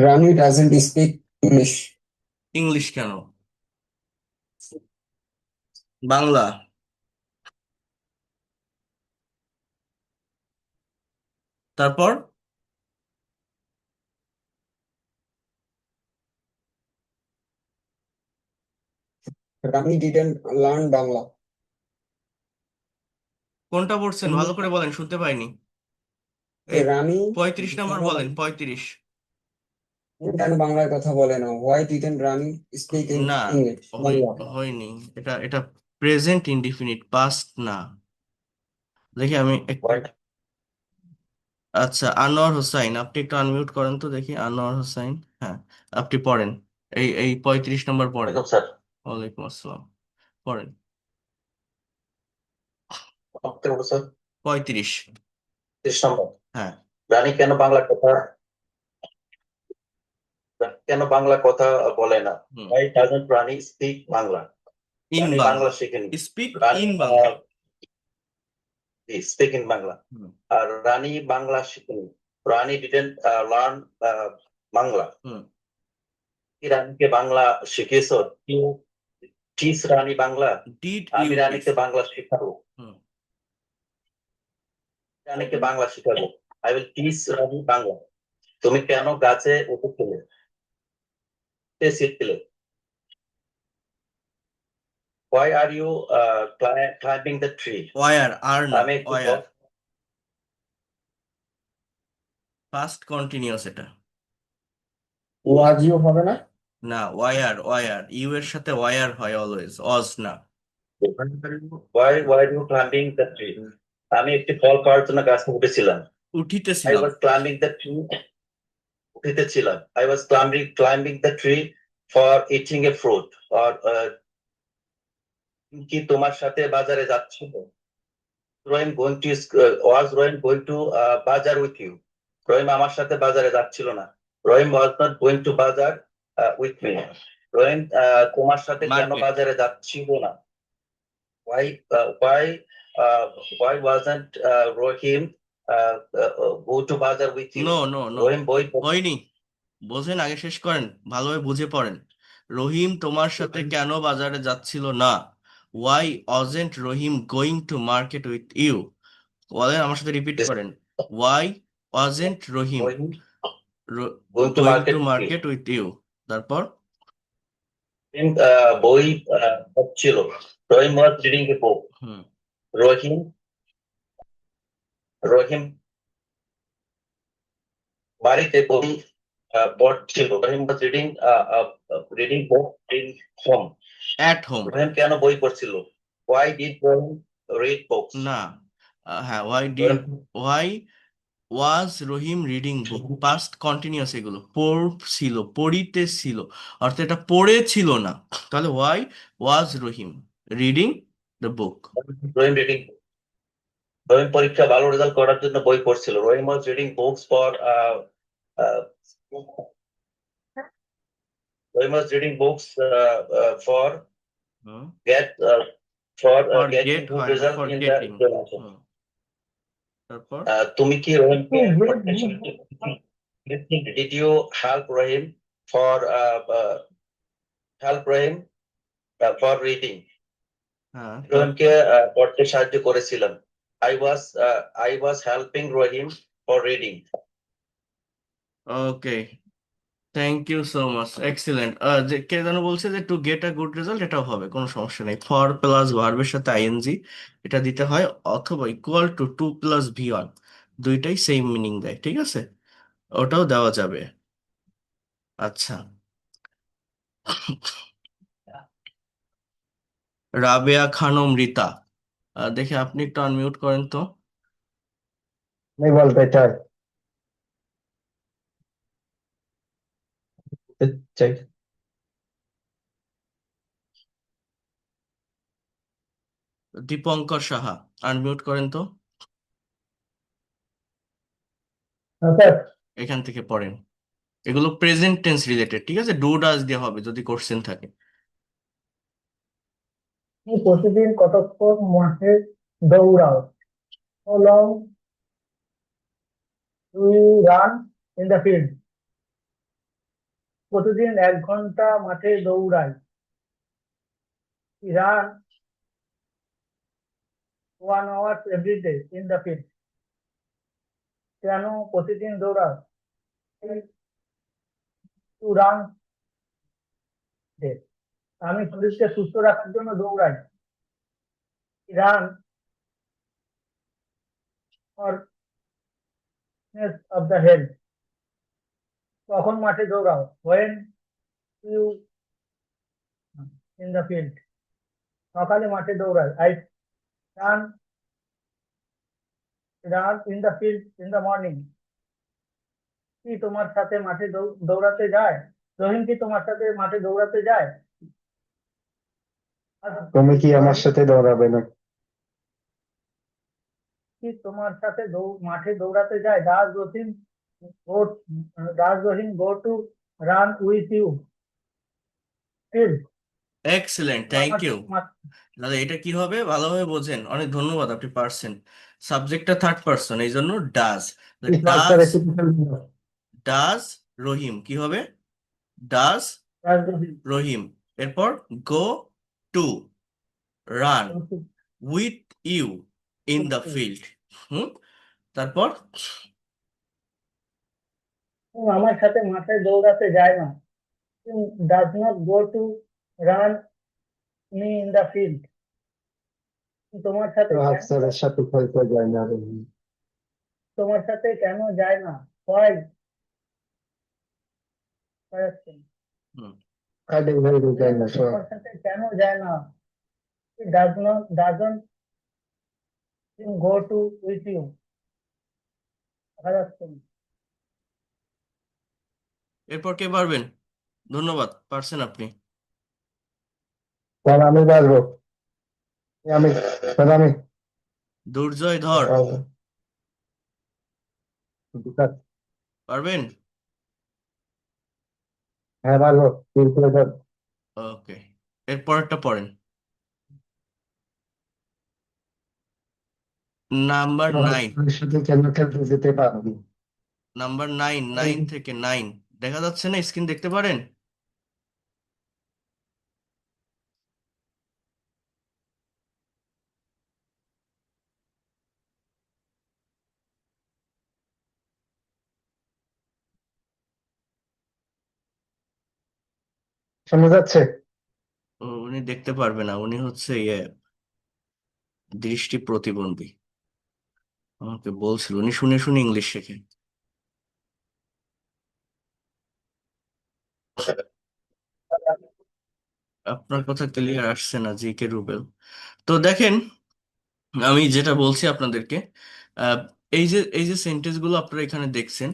রানী ডাজন্ট স্পিক ইংলিশ। ইংলিশ কেন, বাংলা। তারপর রানী ডিডন্ট লার্ন বাংলা। কোনটা পড়ছেন, ভালো করে বলেন, শুনতে পাইনি। যে এই রানী 35 নাম্বার কেন বলেন, 35। কেন বাংলায় কথা বলে না? Why didn't Rani speak in না, ইংলিশ বাংলা? হয়নি। এটা প্রেজেন্ট ইনডিফিনিট, পাস্ট না। দেখি আমি একটু, আচ্ছা, আনোয়ার হোসাইন, আপনি একটু আনমিউট করেন তো দেখি। আনোয়ার হোসাইন, হ্যাঁ, আপনি পড়েন। এই 35 নম্বর পড়েন। Welcome sir. ওয়ালাইকুম আসসালাম, পড়েন। স্যার 35। 30 নম্বর। হ্যাঁ, রানী কেন বাংলা কথা বলে না? Hmm, Why doesn't Rani speak Bangla? In Rani Bangla, Bangla শেখেনি। Speak Rani in Bangla. Speak in Bangla. Hmm, আর রানী বাংলা শেখেনি। Rani didn't learn Bangla. Hmm, কি রানীকে বাংলা শিখিয়েছো? You teach Rani Bangla? Did আমি ইউ টিচ? রানীকে বাংলা শেখাবো। হুম, রানীকে বাংলা শেখাবো। I will teach Rani Bangla. তুমি কেন গাছে উঠেছিলে? শিখছিলে? Why are you climbing the tree? Were, আর না, আমি একটু ওয়ার, পাস্ট কন্টিনিউয়াস এটা। ওয়াজ ইউ হবে না? না, ওয়ার ইউ এর সাথে ওয়ার হয় অলওয়েজ, অজ না। why are you climbing the tree? আমি একটি ফল পাওয়ার জন্য গাছে উঠেছিলাম। I উঠিতেছিলাম। was climbing the tree. উঠিতেছিলাম। I was climbing the tree for eating a fruit. or কি তোমার সাথে বাজারে যাচ্ছিল? রহিম going to was Rahim going to bazaar with you? রহিম আমার সাথে বাজারে যাচ্ছিল না। রহিম was not going to bazaar with me. রহিম তোমার সাথে কেন মার্কেট। বাজারে যাচ্ছিল না? why wasn't Rahim go to bazaar with you? No no no, Rahim বই হয়নি। বোঝেন, আগে শেষ করেন, ভালোভাবে বুঝে পড়েন। রহিম তোমার সাথে কেন বাজারে যাচ্ছিল না? Why wasn't Rahim going to market with you? বলেন, আমার সাথে রিপিট করেন। Why wasn't Rahim Rahim going to to market with you? Market with you? তারপর রহিম বই পড়ছিল। Rahim was reading a book. হুম, রহিম রহিম বাড়িতে বই পড়ছিল। Rahim was reading book in home. At home. Rahim কেন বই পড়ছিল? Why did Rahim read books? না, হ্যাঁ, why was Rahim reading book, past continuous, এগুলো পড়ছিল, পড়িতেছিল, অর্থাৎ এটা পড়েছিল না। তাহলে why was Rahim reading the book? Rahim reading Rahim পরীক্ষা ভালো রেজাল্ট করার জন্য বই পড়ছিল। Rahim was reading books for Rahim was reading books for get for for getting get good হয় না, result ফর in the গেটিং। examination. তারপর তুমি কি রহিমকে Oh, wait, পড়তে Did you help Rahim for for reading? হ্যাঁ রহিমকে পড়তে সাহায্য করেছিলাম। I was helping Rahim for reading. Okay, thank you so much, excellent. যে কে যেন বলছে যে to get a good result, এটাও হবে, কোনো সমস্যা নেই। ফর প্লাস ভার্বের সাথে আইএনজি এটা দিতে হয়, অথবা equal to two plus V one, দুইটাই সেম মিনিং দেয়, ঠিক আছে, ওটাও দেওয়া যাবে। আচ্ছা, রাবেয়া খানম রিতা, দেখে আপনি একটু আনমিউট করেন তো। नहीं बोलते चाय चाय দীপঙ্কর সাহা, আনমিউট করেন তো, सर এখান থেকে পড়েন। এগুলো প্রেজেন্ট টেন্স রিলেটেড, ঠিক আছে, ডু ডাজ দিয়ে হবে যদি কোশ্চেন থাকে। তুমি প্রতিদিন কতক্ষণ মাঠে দৌড়াও? How long do you run in the field? প্রতিদিন 1 ঘন্টা মাঠে দৌড়াই। Run 1 hour every day in the field. কেন প্রতিদিন দৌড়াও? টু রান ডে, আমি শরীরকে সুস্থ রাখার জন্য দৌড়াই। Run for of the health. কখন মাঠে দৌড়াও? when you in the field. সকালে মাঠে দৌড়াই। I run in the field in the morning. কি তোমার সাথে মাঠে দৌড়াতে যায়? রহিম কি তোমার সাথে মাঠে দৌড়াতে যায়? তুমি কি আমার সাথে দৌড়াবে না? কি তোমার সাথে মাঠে দৌড়াতে যায়? does Rohim go to run with you? Field. Excellent, thank you দাদা। এটা কি হবে ভালোভাবে বোঝেন, অনেক ধন্যবাদ, আপনি পারছেন। সাবজেক্টটা থার্ড পারসন, এই জন্য ডাজ। ডাজ ডাজ রহিম কি হবে? ডাজ রহিম, এরপর go to run with you in the field. তারপর আমার সাথে মাঠে দৌড়াতে যায় না। does not go to run me in the field. তোমার সাথে আফসারের সাথে খেলতে যায় না রহিম। তোমার সাথে কেন যায় না? Why? কাজে বাইরে যায় না সব। তোমার সাথে কেন যায় না? doesn't go to with you. এরপর কে পারবেন? ধন্যবাদ, পারছেন আপনি। স্যার আমি পারবো। আমি স্যার আমি দুর্জয় ধর, স্যার, পারবেন? হ্যাঁ পারবো। স্যার ওকে, এরপরটা পড়েন। নাম্বার 9, আমার সাথে কেন খেলতে যেতে পারবি? নাম্বার 9 থেকে 9 দেখা যাচ্ছে না? স্ক্রিন দেখতে পারেন? শোনা যাচ্ছে? উনি দেখতে পারবে না, উনি হচ্ছে দৃষ্টি প্রতিবন্ধী। আমাকে বলছিল, উনি শুনে শুনে ইংলিশ শেখে। আপনার কথা ক্লিয়ার আসছে না, জি কে রুবেল। তো দেখেন, আমি যেটা বলছি আপনাদেরকে, আহ, এই যে সেন্টেন্স গুলো আপনারা এখানে দেখছেন,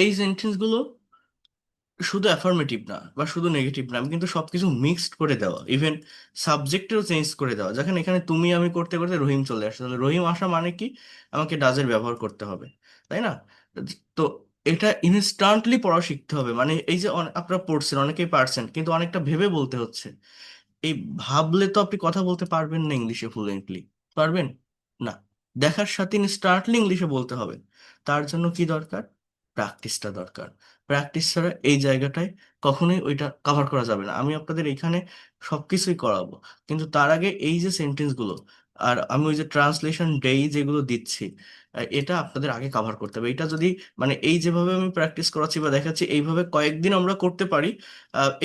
এই সেন্টেন্স গুলো শুধু অ্যাফার্মেটিভ না বা শুধু নেগেটিভ না, আমি কিন্তু সবকিছু মিক্সড করে দেওয়া, ইভেন সাবজেক্টেও চেঞ্জ করে দেওয়া। যেখানে এখানে তুমি আমি করতে করতে রহিম চলে আসছে, তাহলে রহিম আসা মানে কি? আমাকে ডাজের ব্যবহার করতে হবে, তাই না? তো এটা ইনস্ট্যান্টলি পড়া শিখতে হবে, মানে এই যে আপনারা পড়ছেন, অনেকেই পারছেন, কিন্তু অনেকটা ভেবে বলতে হচ্ছে। এই ভাবলে তো আপনি কথা বলতে পারবেন না ইংলিশে ফ্লুয়েন্টলি, পারবেন না। দেখার সাথে ইনস্টান্টলি ইংলিশে বলতে হবে। তার জন্য কি দরকার? প্র্যাকটিসটা দরকার। প্র্যাকটিস ছাড়া এই জায়গাটায় কখনোই ওইটা কভার করা যাবে না। আমি আপনাদের এখানে সবকিছুই করাবো, কিন্তু তার আগে এই যে সেন্টেন্সগুলো আর আমি ওই যে ট্রান্সলেশন ডেই যেগুলো দিচ্ছি, এটা আপনাদের আগে কভার করতে হবে। এটা যদি মানে এই যেভাবে আমি প্র্যাকটিস করাচ্ছি বা দেখাচ্ছি এইভাবে কয়েকদিন আমরা করতে পারি,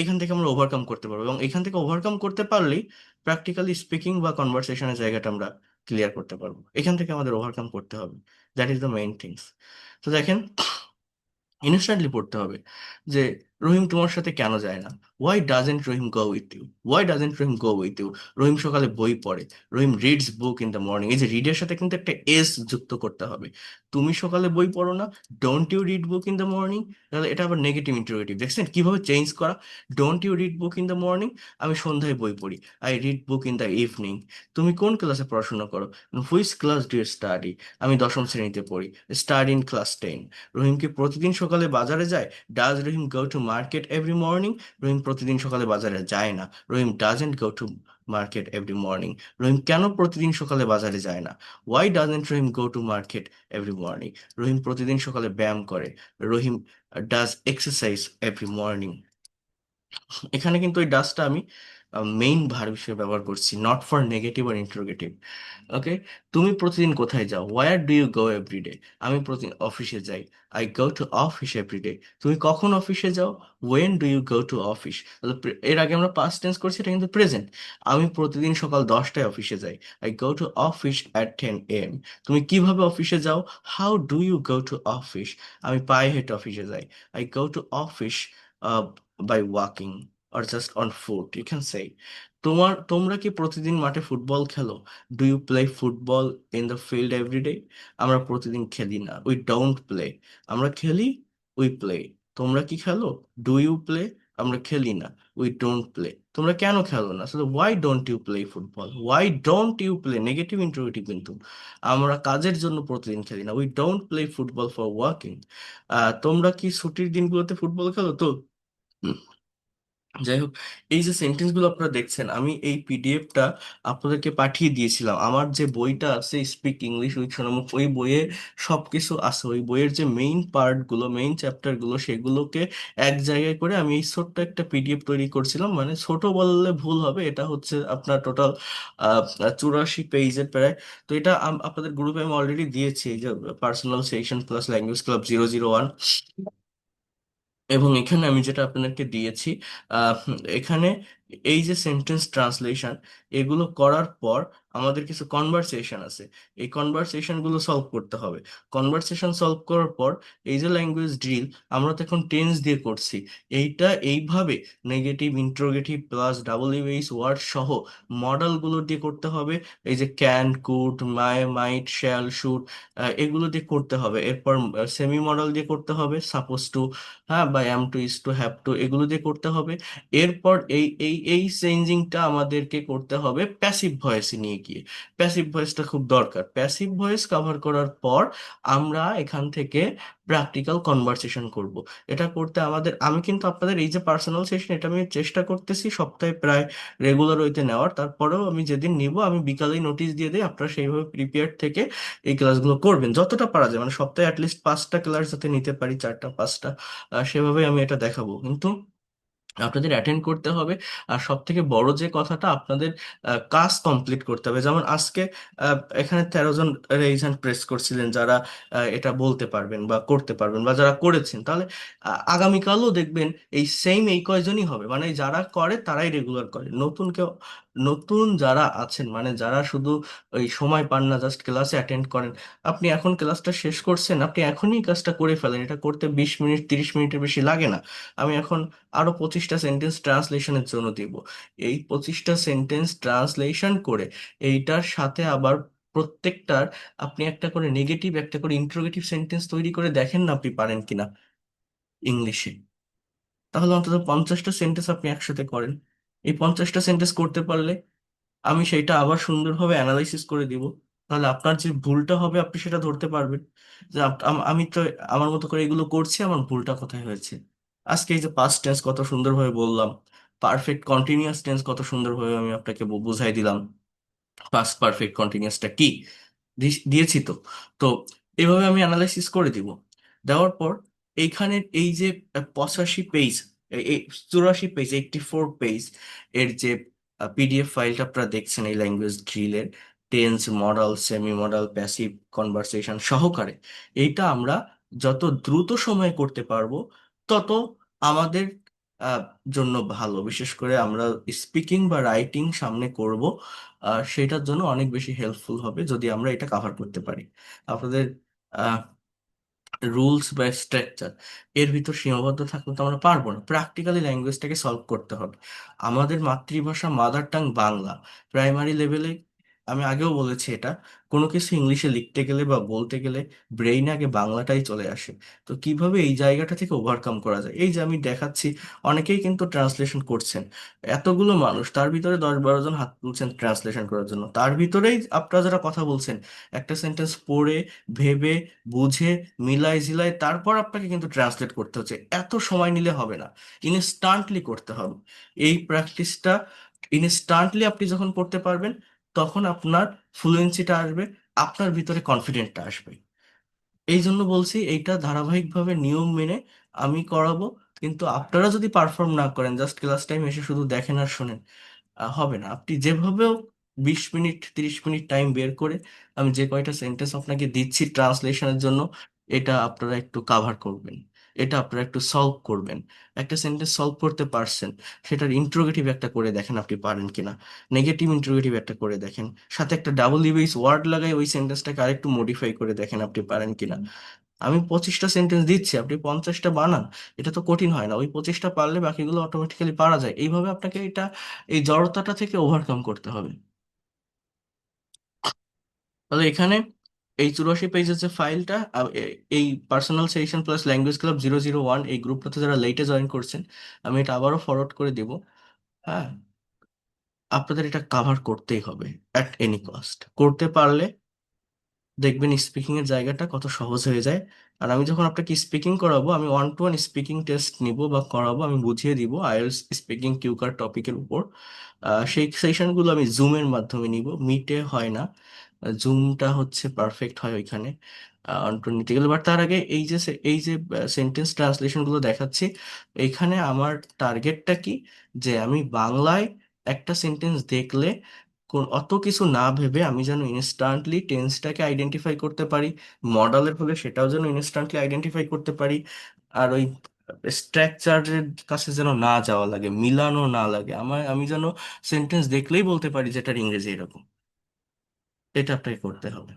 এখান থেকে আমরা ওভারকাম করতে পারবো, এবং এখান থেকে ওভারকাম করতে পারলেই প্র্যাকটিক্যালি স্পিকিং বা কনভারসেশনের জায়গাটা আমরা ক্লিয়ার করতে পারবো। এখান থেকে আমাদের ওভারকাম করতে হবে। That is the main things. তো দেখেন, ইনস্ট্যান্টলি পড়তে হবে যে রহিম তোমার সাথে কেন যায় না। Why doesn't Rahim go with you, why doesn't Rahim go with you. Rahim সকালে বই পড়ে, Rahim reads book in the morning. এই যে রিডের সাথে কিন্তু একটা এস যুক্ত করতে হবে। তুমি সকালে বই পড়ো না, don't you read book in the morning. তাহলে এটা আবার নেগেটিভ ইন্টারোগেটিভ, দেখছেন কিভাবে চেঞ্জ করা। Don't you read book in the morning, আমি সন্ধ্যায় বই পড়ি, I read book in the evening. তুমি কোন ক্লাসে পড়াশোনা করো, which class do you study, আমি 10ম শ্রেণীতে পড়ি, স্টাডি ইন ক্লাস 10। রহিম কি প্রতিদিন সকালে বাজারে যায়, does Rahim go to market every morning. Rahim প্রতিদিন সকালে বাজারে যায় না, Rahim doesn't go to market every morning. Rahim কেন প্রতিদিন সকালে বাজারে যায় না, why doesn't Rahim go to market every morning. Rahim প্রতিদিন সকালে ব্যায়াম করে, Rahim does exercise every morning. এখানে কিন্তু ওই ডাজটা আমি মেইন ভার্ব হিসেবে ব্যবহার করছি, নট ফর নেগেটিভ আর ইন্টারোগেটিভ। ওকে, তুমি প্রতিদিন কোথায় যাও, where do you go every day. আমি প্রতিদিন অফিসে যাই, I go to office every day. তুমি কখন অফিসে যাও, when do you go to office. এর আগে আমরা পাস্ট টেন্স করছি, এটা কিন্তু প্রেজেন্ট। আমি প্রতিদিন সকাল 10টায় অফিসে যাই, I go to office at 10 AM। তুমি কিভাবে অফিসে যাও, how do you go to office. আমি পায়ে হেঁটে অফিসে যাই, I go to office by walking or just on foot, you can say. তোমরা কি প্রতিদিন মাঠে ফুটবল খেলো, do you play football in the field everyday. আমরা প্রতিদিন খেলি না, উই ডোন্ট প্লে। আমরা খেলি, উই প্লে। তোমরা কি খেলো, ডু ইউ প্লে। আমরা খেলি না, উই ডোন্ট প্লে। তোমরা কেন খেলো না, why don't you play football, why don't you play, negative interrogative কিন্তু। আমরা কাজের জন্য প্রতিদিন খেলি না, we don't play football for working. তোমরা কি ছুটির দিনগুলোতে ফুটবল খেলো তো। যাই হোক, এই যে সেন্টেন্স গুলো আপনারা দেখছেন, আমি এই পিডিএফটা আপনাদেরকে পাঠিয়ে দিয়েছিলাম। আমার যে বইটা আছে স্পিক ইংলিশ উইথ সোনামুখ, ওই বইয়ে সবকিছু আছে। ওই বইয়ের যে মেইন পার্ট গুলো, মেইন চ্যাপ্টার গুলো, সেগুলোকে এক জায়গায় করে আমি এই ছোট্ট একটা পিডিএফ তৈরি করছিলাম। মানে ছোট বললে ভুল হবে, এটা হচ্ছে আপনার টোটাল 84 পেজের প্রায়। তো এটা আপনাদের গ্রুপে আমি অলরেডি দিয়েছি, এই যে personal session plus language club 001। এবং এখানে আমি যেটা আপনাদেরকে দিয়েছি, এখানে এই যে সেন্টেন্স ট্রান্সলেশন, এগুলো করার পর আমাদের কিছু কনভারসেশন আছে, এই কনভারসেশন গুলো সলভ করতে হবে। কনভারসেশন সলভ করার পর এই যে ল্যাঙ্গুয়েজ ড্রিল, আমরা তো এখন টেন্স দিয়ে করছি, এইটা এইভাবে negative interrogative plus WH word সহ মডেল গুলো দিয়ে করতে হবে। এই যে can, could, might, shall, should, এগুলো দিয়ে করতে হবে। এরপর সেমি মডেল দিয়ে করতে হবে, সাপোজ টু, হ্যাঁ, বা am to, is to, have to, এগুলো দিয়ে করতে হবে। এরপর এই চেঞ্জিংটা আমাদেরকে করতে হবে প্যাসিভ ভয়েসে নিয়ে গিয়ে। প্যাসিভ ভয়েসটা খুব দরকার। প্যাসিভ ভয়েস কভার করার পর আমরা এখান থেকে প্র্যাকটিক্যাল কনভারসেশন করব। এটা করতে আমি কিন্তু আপনাদের এই যে পার্সোনাল সেশন, এটা আমি চেষ্টা করতেছি সপ্তাহে প্রায় রেগুলার হইতে নেওয়ার। তারপরেও আমি যেদিন নিব, আমি বিকালেই নোটিশ দিয়ে দিই, আপনারা সেইভাবে প্রিপেয়ার থেকে এই ক্লাসগুলো করবেন যতটা পারা যায়। মানে সপ্তাহে অ্যাটলিস্ট 5টা ক্লাস যাতে নিতে পারি, 4টা 5টা, সেভাবে আমি এটা দেখাবো। কিন্তু আপনাদের অ্যাটেন্ড করতে হবে। আর সব থেকে বড় যে কথাটা, আপনাদের কাজ কমপ্লিট করতে হবে। যেমন আজকে এখানে 13 জন রেইজ হ্যান্ড প্রেস করছিলেন, যারা এটা বলতে পারবেন বা করতে পারবেন বা যারা করেছেন। তাহলে আগামীকালও দেখবেন এই কয়জনই হবে, মানে যারা করে তারাই রেগুলার করে। নতুন যারা আছেন, মানে যারা শুধু ওই সময় পান না, জাস্ট ক্লাসে অ্যাটেন্ড করেন, আপনি এখন ক্লাসটা শেষ করছেন, আপনি এখনই কাজটা করে ফেলেন। এটা করতে 20 মিনিট 30 মিনিটের বেশি লাগে না। আমি এখন আরো 25টা সেন্টেন্স ট্রান্সলেশনের জন্য দিব। এই 25টা সেন্টেন্স ট্রান্সলেশন করে এইটার সাথে আবার প্রত্যেকটার আপনি একটা করে নেগেটিভ, একটা করে ইন্টারোগেটিভ সেন্টেন্স তৈরি করে দেখেন না আপনি পারেন কিনা ইংলিশে। তাহলে অন্তত 50টা সেন্টেন্স আপনি একসাথে করেন। এই 50টা সেন্টেন্স করতে পারলে আমি সেইটা আবার সুন্দরভাবে অ্যানালাইসিস করে দিব। তাহলে আপনার যে ভুলটা হবে আপনি সেটা ধরতে পারবেন, যে আমি তো আমার মতো করে এগুলো করছি, আমার ভুলটা কোথায় হয়েছে। আজকে এই যে পাস্ট টেন্স কত সুন্দরভাবে বললাম, পারফেক্ট কন্টিনিউয়াস টেন্স কত সুন্দরভাবে আমি আপনাকে বুঝাই দিলাম। পাস্ট পারফেক্ট কন্টিনিউয়াসটা কি দিয়েছি তো। তো এইভাবে আমি অ্যানালাইসিস করে দিব। দেওয়ার পর এইখানে এই যে 85 পেজ, এই 84 পেজ, 84 পেজ এর যে পিডিএফ ফাইলটা আপনারা দেখছেন এই ল্যাঙ্গুয়েজ ড্রিলের tense, modal, semi modal, passive, conversation সহকারে, এইটা আমরা যত দ্রুত সময়ে করতে পারবো তত আমাদের আহ, জন্য ভালো। বিশেষ করে আমরা স্পিকিং বা রাইটিং সামনে করব, সেটার জন্য অনেক বেশি হেল্পফুল হবে যদি আমরা এটা কাভার করতে পারি। আপনাদের রুলস বা স্ট্রাকচার এর ভিতর সীমাবদ্ধ থাকলে তো আমরা পারবো না। প্র্যাকটিক্যালি ল্যাঙ্গুয়েজটাকে সলভ করতে হবে। আমাদের মাতৃভাষা মাদার টাং বাংলা। প্রাইমারি লেভেলে আমি আগেও বলেছি এটা, কোনো কিছু ইংলিশে লিখতে গেলে বা বলতে গেলে ব্রেইনে আগে বাংলাটাই চলে আসে। তো কিভাবে এই জায়গাটা থেকে ওভারকাম করা যায়, এই যে আমি দেখাচ্ছি, অনেকেই কিন্তু ট্রান্সলেশন করছেন, এতগুলো মানুষ তার ভিতরে 10-12 জন হাত তুলছেন ট্রান্সলেশন করার জন্য, তার ভিতরেই আপনারা যারা কথা বলছেন একটা সেন্টেন্স পড়ে ভেবে বুঝে মিলাই ঝিলাই তারপর আপনাকে কিন্তু ট্রান্সলেট করতে হচ্ছে। এত সময় নিলে হবে না, ইনস্ট্যান্টলি করতে হবে। এই প্র্যাকটিসটা ইনস্ট্যান্টলি আপনি যখন করতে পারবেন তখন আপনার ফ্লুয়েন্সিটা আসবে, আপনার ভিতরে কনফিডেন্টটা আসবে। এই জন্য বলছি এইটা ধারাবাহিকভাবে নিয়ম মেনে আমি করাবো। কিন্তু আপনারা যদি পারফর্ম না করেন, জাস্ট ক্লাস টাইম এসে শুধু দেখেন আর শোনেন, হবে না। আপনি যেভাবেও 20 মিনিট 30 মিনিট টাইম বের করে আমি যে কয়টা সেন্টেন্স আপনাকে দিচ্ছি ট্রান্সলেশনের জন্য, এটা আপনারা একটু কাভার করবেন, এটা আপনারা একটু সলভ করবেন। একটা সেন্টেন্স সলভ করতে পারছেন, সেটার ইন্ট্রোগেটিভ একটা করে দেখেন আপনি পারেন কিনা, নেগেটিভ ইন্ট্রোগেটিভ একটা করে দেখেন, সাথে একটা ডাবল ইউএস ওয়ার্ড লাগাই ওই সেন্টেন্সটাকে আরেকটু মডিফাই করে দেখেন আপনি পারেন কিনা। আমি 25টা সেন্টেন্স দিচ্ছি, আপনি 50টা বানান। এটা তো কঠিন হয় না, ওই 25টা পারলে বাকিগুলো অটোমেটিক্যালি পারা যায়। এইভাবে আপনাকে এটা, এই জড়তাটা থেকে ওভারকাম করতে হবে। তাহলে এখানে এই 84 পেজের যে ফাইলটা, এই personal session plus language club 001 এই গ্রুপটাতে যারা লেটে জয়েন করছেন, আমি এটা আবারও ফরওয়ার্ড করে দিব। হ্যাঁ, আপনাদের এটা কাভার করতেই হবে অ্যাট এনি কস্ট। করতে পারলে দেখবেন স্পিকিং এর জায়গাটা কত সহজ হয়ে যায়। আর আমি যখন আপনাকে স্পিকিং করাবো, আমি 1-to-1 স্পিকিং টেস্ট নিব বা করাবো, আমি বুঝিয়ে দিব আইএলটিএস স্পিকিং কিউকার টপিকের উপর। সেই সেশনগুলো আমি জুমের মাধ্যমে নিব, মিটে হয় না। জুমটা হচ্ছে পারফেক্ট হয় ওইখানে অন্টো নিতে গেলে। বাট তার আগে এই যে সেন্টেন্স ট্রান্সলেশন গুলো দেখাচ্ছি, এইখানে আমার টার্গেটটা কি, যে আমি বাংলায় একটা সেন্টেন্স দেখলে অত কিছু না ভেবে আমি যেন ইনস্ট্যান্টলি টেন্সটাকে আইডেন্টিফাই করতে পারি, মডেলের হলে সেটাও যেন ইনস্ট্যান্টলি আইডেন্টিফাই করতে পারি, আর ওই স্ট্রাকচারের কাছে যেন না যাওয়া লাগে, মিলানো না লাগে আমার, আমি যেন সেন্টেন্স দেখলেই বলতে পারি যেটার ইংরেজি এরকম। এটা আপনাকে করতে হবে।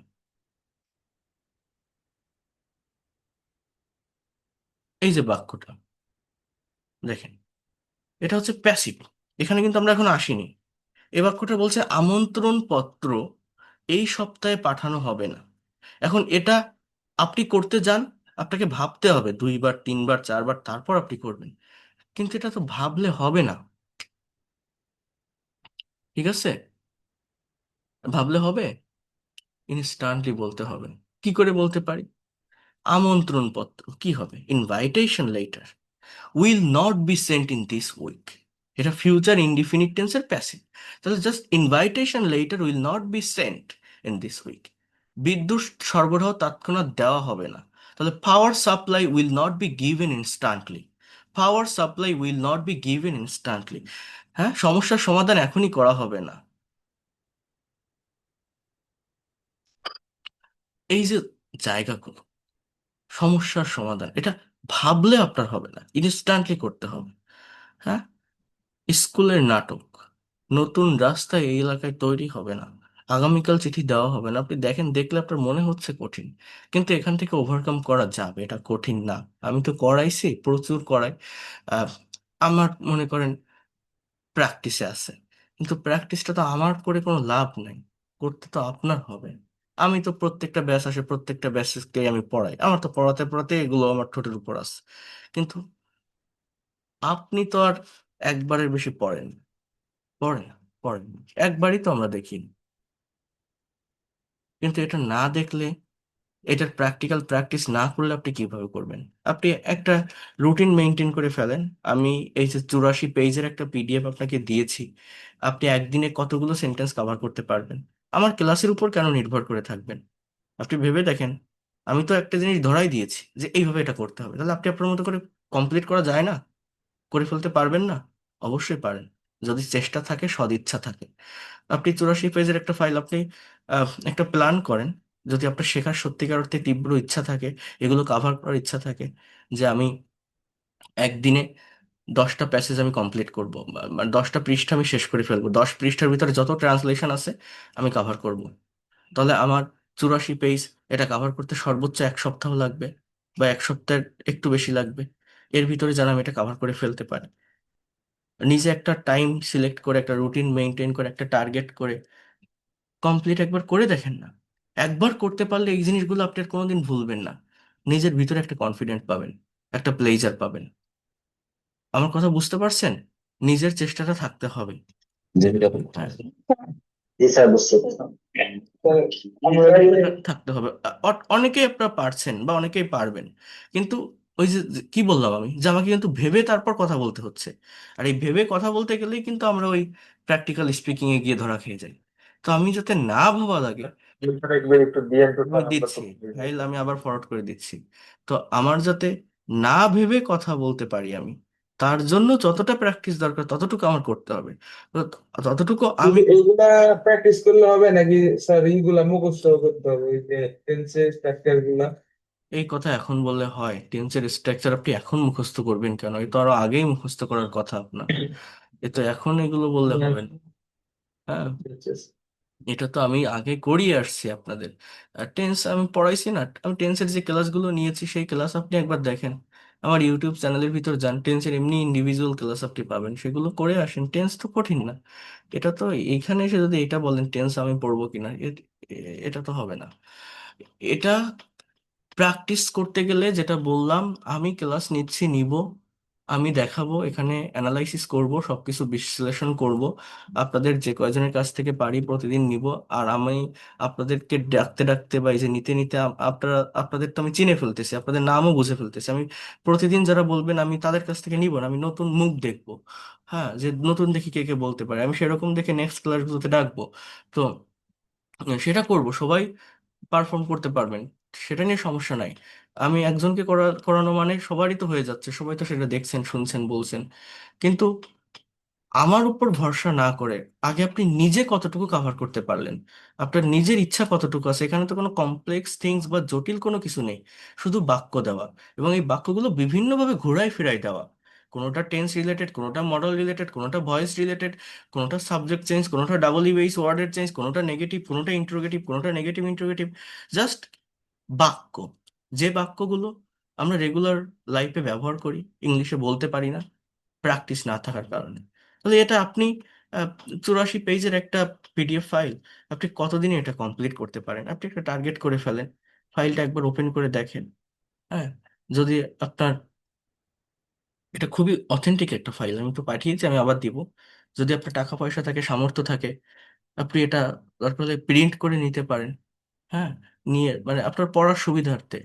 এই যে বাক্যটা দেখেন, এটা হচ্ছে প্যাসিভ। এখানে কিন্তু আমরা এখন আসিনি। এই বাক্যটা বলছে আমন্ত্রণ পত্র এই সপ্তাহে পাঠানো হবে না। এখন এটা আপনি করতে যান, আপনাকে ভাবতে হবে 2বার 3বার 4বার, তারপর আপনি করবেন। কিন্তু এটা তো ভাবলে হবে না, ঠিক আছে? ভাবলে হবে, ইনস্ট্যান্টলি বলতে হবে। কি করে বলতে পারি? আমন্ত্রণ পত্র কি হবে? Invitation letter will not be sent in this week. এটা ফিউচার ইনডিফিনিট টেন্সের প্যাসিভ। তাহলে just invitation letter will not be sent in this week. বিদ্যুৎ সরবরাহ তৎক্ষণাৎ দেওয়া হবে না। তাহলে power supply will not be given instantly. Power supply will not be given instantly. হ্যাঁ, সমস্যার সমাধান এখনই করা হবে না। এই যে জায়গাগুলো, সমস্যার সমাধান, এটা ভাবলে আপনার হবে না, ইনস্ট্যান্টলি করতে হবে। হ্যাঁ, স্কুলের নাটক, নতুন রাস্তা এই এলাকায় তৈরি হবে না, আগামীকাল চিঠি দেওয়া হবে না। আপনি দেখেন, দেখলে আপনার মনে হচ্ছে কঠিন, কিন্তু এখান থেকে ওভারকাম করা যাবে, এটা কঠিন না। আমি তো করাইছি, প্রচুর করাই। আহ, আমার মনে করেন প্র্যাকটিসে আছে, কিন্তু প্র্যাকটিসটা তো আমার করে কোনো লাভ নাই, করতে তো আপনার হবে। আমি তো প্রত্যেকটা ব্যাচ আসে, প্রত্যেকটা ব্যাচকে আমি পড়াই, আমার তো পড়াতে পড়াতে এগুলো আমার ঠোঁটের উপর আছে। কিন্তু আপনি তো আর একবারের বেশি পড়েন, পড়েন পড়েন, একবারই তো আমরা দেখি। কিন্তু এটা না দেখলে এটার প্র্যাকটিক্যাল প্র্যাকটিস না করলে আপনি কিভাবে করবেন? আপনি একটা রুটিন মেনটেন করে ফেলেন। আমি এই যে 84 পেজের একটা পিডিএফ আপনাকে দিয়েছি, আপনি একদিনে কতগুলো সেন্টেন্স কভার করতে পারবেন? আমার ক্লাসের উপর কেন নির্ভর করে থাকবেন? আপনি ভেবে দেখেন, আমি তো একটা জিনিস ধরাই দিয়েছি যে এইভাবে এটা করতে হবে, তাহলে আপনি আপনার মতো করে কমপ্লিট করা যায় না? করে ফেলতে পারবেন না? অবশ্যই পারেন, যদি চেষ্টা থাকে, সদিচ্ছা থাকে। আপনি 84 পেজের একটা ফাইল আপনি একটা প্ল্যান করেন, যদি আপনার শেখার সত্যিকার অর্থে তীব্র ইচ্ছা থাকে, এগুলো কাভার করার ইচ্ছা থাকে, যে আমি একদিনে 10টা প্যাসেজ আমি কমপ্লিট করবো, বা 10টা পৃষ্ঠা আমি শেষ করে ফেলবো, 10 পৃষ্ঠার ভিতরে যত ট্রান্সলেশন আছে আমি কাভার করব, তাহলে আমার 84 পেজ এটা কাভার করতে সর্বোচ্চ 1 সপ্তাহ লাগবে, বা 1 সপ্তাহের একটু বেশি লাগবে। এর ভিতরে যেন আমি এটা কাভার করে ফেলতে পারি। নিজে একটা টাইম সিলেক্ট করে, একটা রুটিন মেনটেন করে, একটা টার্গেট করে কমপ্লিট একবার করে দেখেন না। একবার করতে পারলে এই জিনিসগুলো আপনি আর কোনোদিন ভুলবেন না। নিজের ভিতরে একটা কনফিডেন্ট পাবেন, একটা প্লেজার পাবেন। আমার কথা বুঝতে পারছেন? নিজের চেষ্টাটা থাকতে হবে। হ্যাঁ, জি স্যার, বুঝতে পারলাম। আমরা থাকতে হবে। অনেকেই আপনারা পারছেন বা অনেকেই পারবেন, কিন্তু ওই যে যে কি বললাম আমি, যে আমাকে কিন্তু ভেবে তারপর কথা বলতে হচ্ছে। আর এই ভেবে কথা বলতে গেলেই কিন্তু আমরা ওই প্র্যাকটিক্যাল স্পিকিং এ গিয়ে ধরা খেয়ে যাই। তো আমি যাতে না ভাবা লাগে, একটু দিয়ে আমি দিচ্ছি ফাইল, আমি আবার ফরওয়ার্ড করে দিচ্ছি। তো আমার যাতে না ভেবে কথা বলতে পারি আমি, তার জন্য যতটা প্র্যাকটিস দরকার ততটুকু আমার করতে হবে। তো ততটুকু আমি, এইগুলা প্র্যাকটিস করলে হবে নাকি স্যার? এইগুলা মুখস্থ করতে হবে, ওই যে টেন্সের স্ট্রাকচার গুলা? এই কথা এখন বললে হয়? টেন্সের স্ট্রাকচার আপনি এখন মুখস্থ করবেন কেন? এই তো আরো আগেই মুখস্থ করার কথা আপনার। এ তো এখন এগুলো বললে হবে না। হ্যাঁ, এটা তো আমি আগে করিয়ে আসছি আপনাদের। টেন্স আমি পড়াইছি না, আমি টেন্সের যে ক্লাসগুলো নিয়েছি সেই ক্লাস আপনি একবার দেখেন। আমার ইউটিউব চ্যানেলের ভিতর যান, টেন্সের এমনি ইন্ডিভিজুয়াল ক্লাস আপনি পাবেন, সেগুলো করে আসেন। টেন্স তো কঠিন না। এটা তো এইখানে এসে যদি এটা বলেন টেন্স আমি পড়বো কিনা, এটা তো হবে না। এটা প্র্যাকটিস করতে গেলে যেটা বললাম, আমি ক্লাস নিচ্ছি, নিব, আমি দেখাবো, এখানে অ্যানালাইসিস করব, সবকিছু বিশ্লেষণ করব, আপনাদের যে কয়জনের কাছ থেকে পারি প্রতিদিন নিব। আর আমি আপনাদেরকে ডাকতে ডাকতে বা এই যে নিতে নিতে আপনাদের তো আমি চিনে ফেলতেছি, আপনাদের নামও বুঝে ফেলতেছি। আমি প্রতিদিন যারা বলবেন আমি তাদের কাছ থেকে নিব না, আমি নতুন মুখ দেখবো। হ্যাঁ, যে নতুন দেখি কে কে বলতে পারে, আমি সেরকম দেখে নেক্সট ক্লাসগুলোতে ডাকবো। তো সেটা করব, সবাই পারফর্ম করতে পারবেন, সেটা নিয়ে সমস্যা নাই। আমি একজনকে করানো মানে সবারই তো হয়ে যাচ্ছে, সবাই তো সেটা দেখছেন, শুনছেন, বলছেন। কিন্তু আমার উপর ভরসা না করে আগে আপনি নিজে কতটুকু কাভার করতে পারলেন, আপনার নিজের ইচ্ছা কতটুকু আছে। এখানে তো কোনো কমপ্লেক্স থিংস বা জটিল কোনো কিছু নেই, শুধু বাক্য দেওয়া, এবং এই বাক্যগুলো বিভিন্নভাবে ঘুরাই ফিরাই দেওয়া। কোনোটা টেন্স রিলেটেড, কোনোটা মডেল রিলেটেড, কোনোটা ভয়েস রিলেটেড, কোনোটা সাবজেক্ট চেঞ্জ, কোনোটা ডাবল ইউএস ওয়ার্ডের চেঞ্জ, কোনোটা নেগেটিভ, কোনোটা ইন্টারোগেটিভ, কোনোটা নেগেটিভ ইন্টারোগেটিভ। জাস্ট বাক্য, যে বাক্যগুলো আমরা রেগুলার লাইফে ব্যবহার করি, ইংলিশে বলতে পারি না প্র্যাকটিস না থাকার কারণে। তাহলে এটা আপনি 84 পেজের একটা পিডিএফ ফাইল, আপনি কতদিনে এটা কমপ্লিট করতে পারেন? আপনি একটা টার্গেট করে ফেলেন, ফাইলটা একবার ওপেন করে দেখেন। হ্যাঁ, যদি আপনার, এটা খুবই অথেন্টিক একটা ফাইল, আমি তো পাঠিয়েছি, আমি আবার দিব। যদি আপনার টাকা পয়সা থাকে, সামর্থ্য থাকে, আপনি এটা দরকার হলে প্রিন্ট করে নিতে পারেন। হ্যাঁ, নিয়ে মানে আপনার পড়ার সুবিধার্থে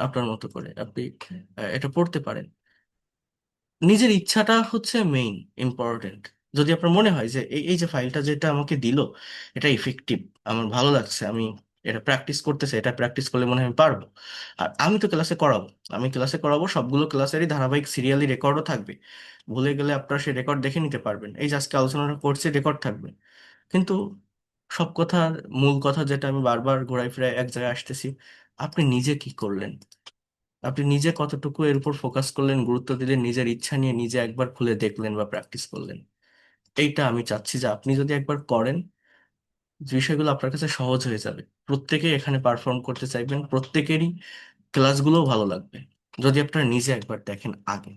আপনার মতো করে আপনি এটা পড়তে পারেন। নিজের ইচ্ছাটা হচ্ছে মেইন ইম্পর্টেন্ট। যদি আপনার মনে হয় যে এই এই যে ফাইলটা যেটা আমাকে দিল এটা ইফেক্টিভ, আমার ভালো লাগছে, আমি এটা প্র্যাকটিস করতেছে, এটা প্র্যাকটিস করলে মনে হয় আমি পারবো। আর আমি তো ক্লাসে করাবো, আমি ক্লাসে করাবো, সবগুলো ক্লাসেরই ধারাবাহিক সিরিয়ালি রেকর্ডও থাকবে। ভুলে গেলে আপনারা সেই রেকর্ড দেখে নিতে পারবেন, এই যে আজকে আলোচনা করছে রেকর্ড থাকবে। কিন্তু সব কথার মূল কথা যেটা আমি বারবার ঘোরাই ফিরাই এক জায়গায় আসতেছি, আপনি নিজে কি করলেন? আপনি নিজে কতটুকু এর উপর ফোকাস করলেন, গুরুত্ব দিলেন, নিজের ইচ্ছা নিয়ে নিজে একবার খুলে দেখলেন বা প্র্যাকটিস করলেন? এইটা আমি চাচ্ছি যে আপনি যদি একবার করেন, বিষয়গুলো আপনার কাছে সহজ হয়ে যাবে। প্রত্যেকেই এখানে পারফর্ম করতে চাইবেন, প্রত্যেকেরই ক্লাসগুলোও ভালো লাগবে, যদি আপনারা নিজে একবার দেখেন আগে।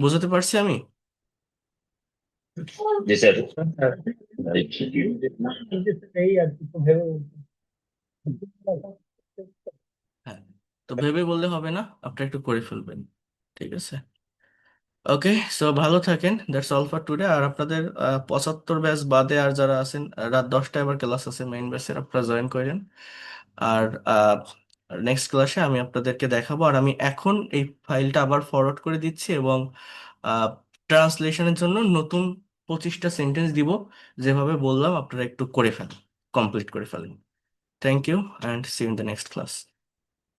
বুঝতে পারছি আমি? জি স্যার। এই আর কি, তো ভেবে হ্যাঁ, তো ভেবে বললে হবে না, আপনারা একটু করে ফেলবেন। ঠিক আছে? ওকে, সো ভালো থাকেন। That's all for today. আর আপনাদের 75 ব্যাচ বাদে আর যারা আছেন, রাত 10টায় আবার ক্লাস আছে মেইন ব্যাচের, আপনারা জয়েন করেন। আর নেক্সট ক্লাসে আমি আপনাদেরকে দেখাবো। আর আমি এখন এই ফাইলটা আবার ফরওয়ার্ড করে দিচ্ছি এবং ট্রান্সলেশনের জন্য নতুন 25টা সেন্টেন্স দিব। যেভাবে বললাম আপনারা একটু করে ফেলেন, কমপ্লিট করে ফেলেন। Thank you and see you in the next class.